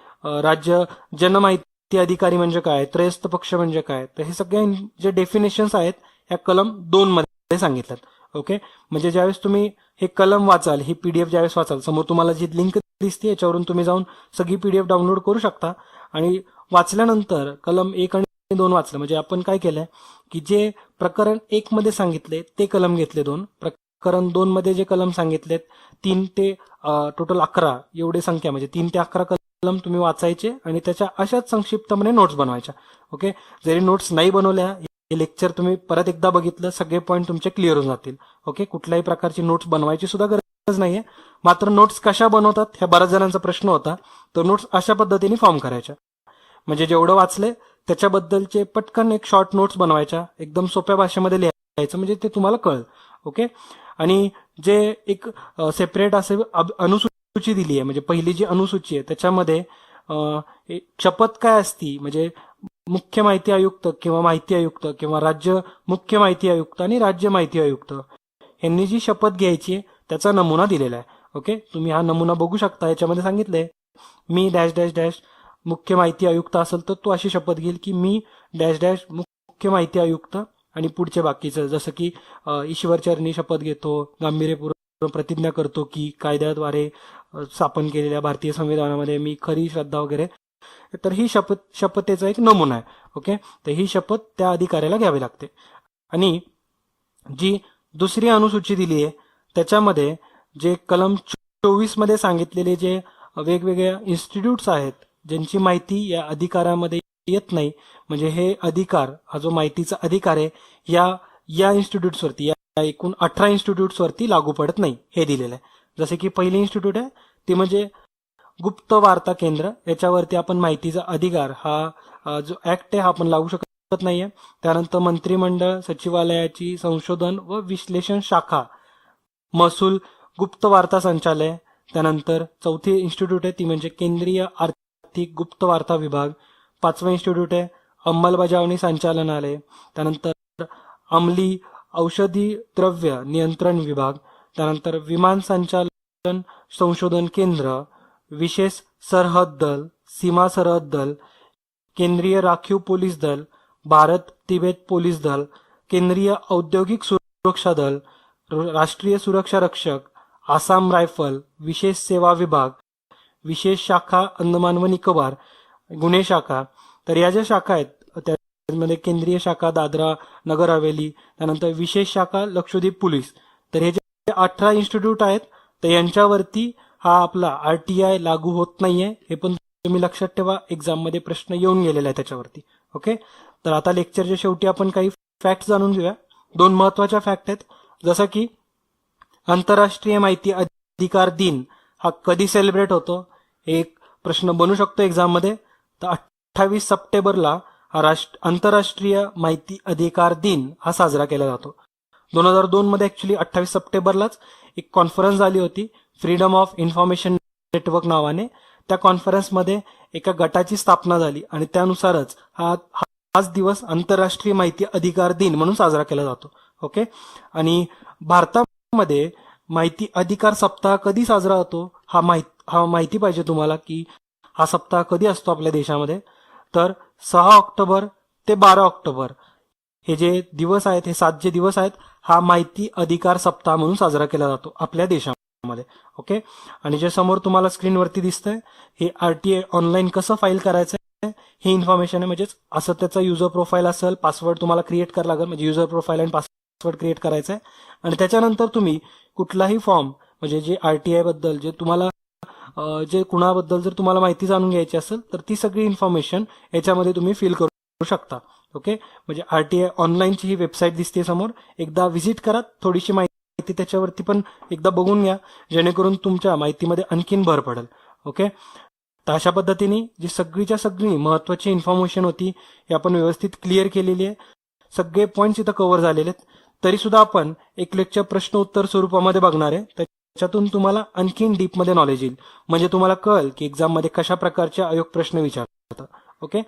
राज्य जनमाहिती अधिकारी म्हणजे काय, त्रयस्थ पक्ष म्हणजे काय, तर हे सगळे जे डेफिनेशन्स आहेत ह्या कलम 2 मध्ये सांगितल्यात. ओके, म्हणजे ज्यावेळेस तुम्ही हे कलम वाचाल, ही पीडीएफ ज्यावेळेस वाचाल, समोर तुम्हाला जी लिंक दिसते याच्यावरून तुम्ही जाऊन सगळी पीडीएफ डाउनलोड करू शकता. आणि वाचल्यानंतर कलम 1 आणि 2 वाचलं म्हणजे आपण काय केलंय की जे प्रकरण 1 मध्ये सांगितले ते कलम घेतले 2, प्रकरण 2 मध्ये जे कलम सांगितलेत 3 ते टोटल 11 एवढे संख्या, म्हणजे 3 ते 11 कलम तुम्ही वाचायचे आणि त्याच्या अशाच संक्षिप्तपणे नोट्स बनवायच्या. ओके, जरी नोट्स नाही बनवल्या, हे लेक्चर तुम्ही परत एकदा बघितलं, सगळे पॉईंट तुमचे क्लिअर होऊन जातील. ओके, कुठल्याही प्रकारची नोट्स बनवायची सुद्धा गरज नाहीये. मात्र नोट्स कशा बनवतात ह्या बऱ्याच जणांचा प्रश्न होता, तर नोट्स अशा पद्धतीने फॉर्म करायच्या, म्हणजे जेवढं वाचले त्याच्याबद्दलचे पटकन एक शॉर्ट नोट्स बनवायच्या, एकदम सोप्या भाषेमध्ये लिहायचं, म्हणजे ते तुम्हाला कळेल. ओके, आणि जे एक सेपरेट असे अनुसूची दिली आहे, म्हणजे पहिली जी अनुसूची आहे त्याच्यामध्ये शपथ काय असती, म्हणजे मुख्य माहिती आयुक्त किंवा माहिती आयुक्त किंवा राज्य मुख्य माहिती आयुक्त आणि राज्य माहिती आयुक्त यांनी जी शपथ घ्यायची आहे त्याचा नमुना दिलेला आहे. ओके, तुम्ही हा नमुना बघू शकता. याच्यामध्ये सांगितलंय मी डॅश डॅश डॅश मुख्य माहिती आयुक्त असेल तर तो अशी शपथ घेईल की मी डॅश डॅश मुख्य माहिती आयुक्त, आणि पुढचे बाकीचं जसं की ईश्वरचरणी शपथ घेतो, गांभीर्यपूर्वक प्रतिज्ञा करतो की कायद्याद्वारे स्थापन केलेल्या भारतीय संविधानामध्ये मी खरी श्रद्धा वगैरे, तर ही शपथेचा एक नमुना आहे. ओके, तर ही शपथ त्या अधिकाऱ्याला घ्यावी लागते. आणि जी दुसरी अनुसूची दिली आहे त्याच्यामध्ये जे कलम 24 मध्ये सांगितलेले जे वेगवेगळ्या इन्स्टिट्यूट्स आहेत ज्यांची माहिती या अधिकारामध्ये येत नाही, म्हणजे हे अधिकार, हा जो माहितीचा अधिकार आहे या इन्स्टिट्यूट्सवरती, या एकूण 18 इन्स्टिट्यूट्सवरती लागू पडत नाही, हे दिलेलं आहे. जसे की पहिली इन्स्टिट्यूट आहे ती म्हणजे गुप्त वार्ता केंद्र, याच्यावरती आपण माहितीचा अधिकार हा जो ऍक्ट आहे हा आपण लागू शकत नाहीये. त्यानंतर मंत्रिमंडळ सचिवालयाची संशोधन व विश्लेषण शाखा, महसूल गुप्त वार्ता संचालय. त्यानंतर चौथी इन्स्टिट्यूट आहे ती म्हणजे केंद्रीय आर्थिक गुप्त वार्ता विभाग. 5वं इन्स्टिट्यूट आहे अंमलबजावणी संचालनालय. त्यानंतर अंमली औषधी द्रव्य नियंत्रण विभाग. त्यानंतर विमान संचालन संशोधन केंद्र, विशेष सरहद दल, सीमा सरहद दल, केंद्रीय राखीव पोलीस दल, भारत तिबेट पोलीस दल, केंद्रीय औद्योगिक सुरक्षा दल, राष्ट्रीय सुरक्षा रक्षक, आसाम रायफल, विशेष सेवा विभाग, विशेष शाखा अंदमान व निकोबार, गुन्हे शाखा. तर या ज्या शाखा आहेत त्यामध्ये केंद्रीय शाखा दादरा नगर हवेली, त्यानंतर विशेष शाखा लक्षद्वीप पोलीस. तर हे जे 18 इन्स्टिट्यूट आहेत तर यांच्यावरती हा आपला आरटीआय लागू होत नाहीये, हे पण तुम्ही लक्षात ठेवा, एक्झाम मध्ये प्रश्न येऊन गेलेला आहे त्याच्यावरती. ओके, तर आता लेक्चरच्या शेवटी आपण काही फॅक्ट जाणून घेऊया. 2 महत्वाच्या फॅक्ट आहेत, जसं की आंतरराष्ट्रीय माहिती अधिकार दिन हा कधी सेलिब्रेट होतो, एक प्रश्न बनू शकतो एक्झाम मध्ये. तर 28 सप्टेंबरला हा आंतरराष्ट्रीय माहिती अधिकार दिन हा साजरा केला जातो. 2002 मध्ये ऍक्च्युली 28 सप्टेंबरलाच एक कॉन्फरन्स झाली होती फ्रीडम ऑफ इन्फॉर्मेशन नेटवर्क नावाने. त्या कॉन्फरन्समध्ये एका गटाची स्थापना झाली आणि त्यानुसारच हाच दिवस आंतरराष्ट्रीय माहिती अधिकार दिन म्हणून साजरा केला जातो. ओके, आणि भारतामध्ये माहिती अधिकार सप्ताह कधी साजरा होतो हा माहिती पाहिजे तुम्हाला की हा सप्ताह कधी असतो आपल्या देशामध्ये. तर 6 ऑक्टोबर ते 12 ऑक्टोबर हे जे दिवस आहेत, हे 7 जे दिवस आहेत, हा माहिती अधिकार सप्ताह म्हणून साजरा केला जातो आपल्या देशामध्ये. ओके, आणि जे समोर तुम्हाला स्क्रीनवरती दिसतंय हे आरटीआय ऑनलाईन कसं फाईल करायचं ही इन्फॉर्मेशन आहे. म्हणजेच असं त्याचा युजर प्रोफाईल असेल, पासवर्ड तुम्हाला क्रिएट करायला लागेल, म्हणजे युजर प्रोफाईल आणि पासवर्ड क्रिएट करायचा आहे. आणि त्याच्यानंतर तुम्ही कुठलाही फॉर्म, म्हणजे जे आरटीआय बद्दल जे तुम्हाला जे कुणाबद्दल जर तुम्हाला माहिती जाणून घ्यायची असेल तर ती सगळी इन्फॉर्मेशन याच्यामध्ये तुम्ही फिल करू शकता. ओके, म्हणजे आरटीआय ऑनलाईनची ही वेबसाईट दिसते समोर, एकदा व्हिजिट करा, थोडीशी माहिती त्याच्यावरती पण एकदा बघून घ्या, जेणेकरून तुमच्या माहितीमध्ये आणखीन भर पडेल. ओके, तर अशा पद्धतीने जी सगळीच्या सगळी महत्वाची इन्फॉर्मेशन होती ही आपण व्यवस्थित क्लिअर केलेली आहे. सगळे पॉईंट्स इथं कव्हर झालेले आहेत. तरी सुद्धा आपण एक लेक्चर प्रश्न उत्तर स्वरूपामध्ये बघणार आहे. त्याच्यातून तुम्हाला आणखीन डीपमध्ये नॉलेज येईल. म्हणजे तुम्हाला कळेल की एक्झाममध्ये कशा प्रकारचे अयोग प्रश्न विचारतात. ओके,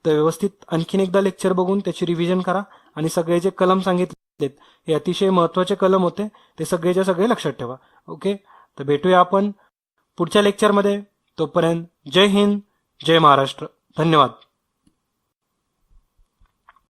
तर व्यवस्थित आणखीन एकदा लेक्चर बघून त्याची रिव्हिजन करा आणि सगळे जे कलम सांगितलेत हे अतिशय महत्वाचे कलम होते, ते सगळेच्या सगळे लक्षात ठेवा. ओके, तर भेटूया आपण पुढच्या लेक्चरमध्ये. तोपर्यंत जय हिंद, जय महाराष्ट्र. धन्यवाद.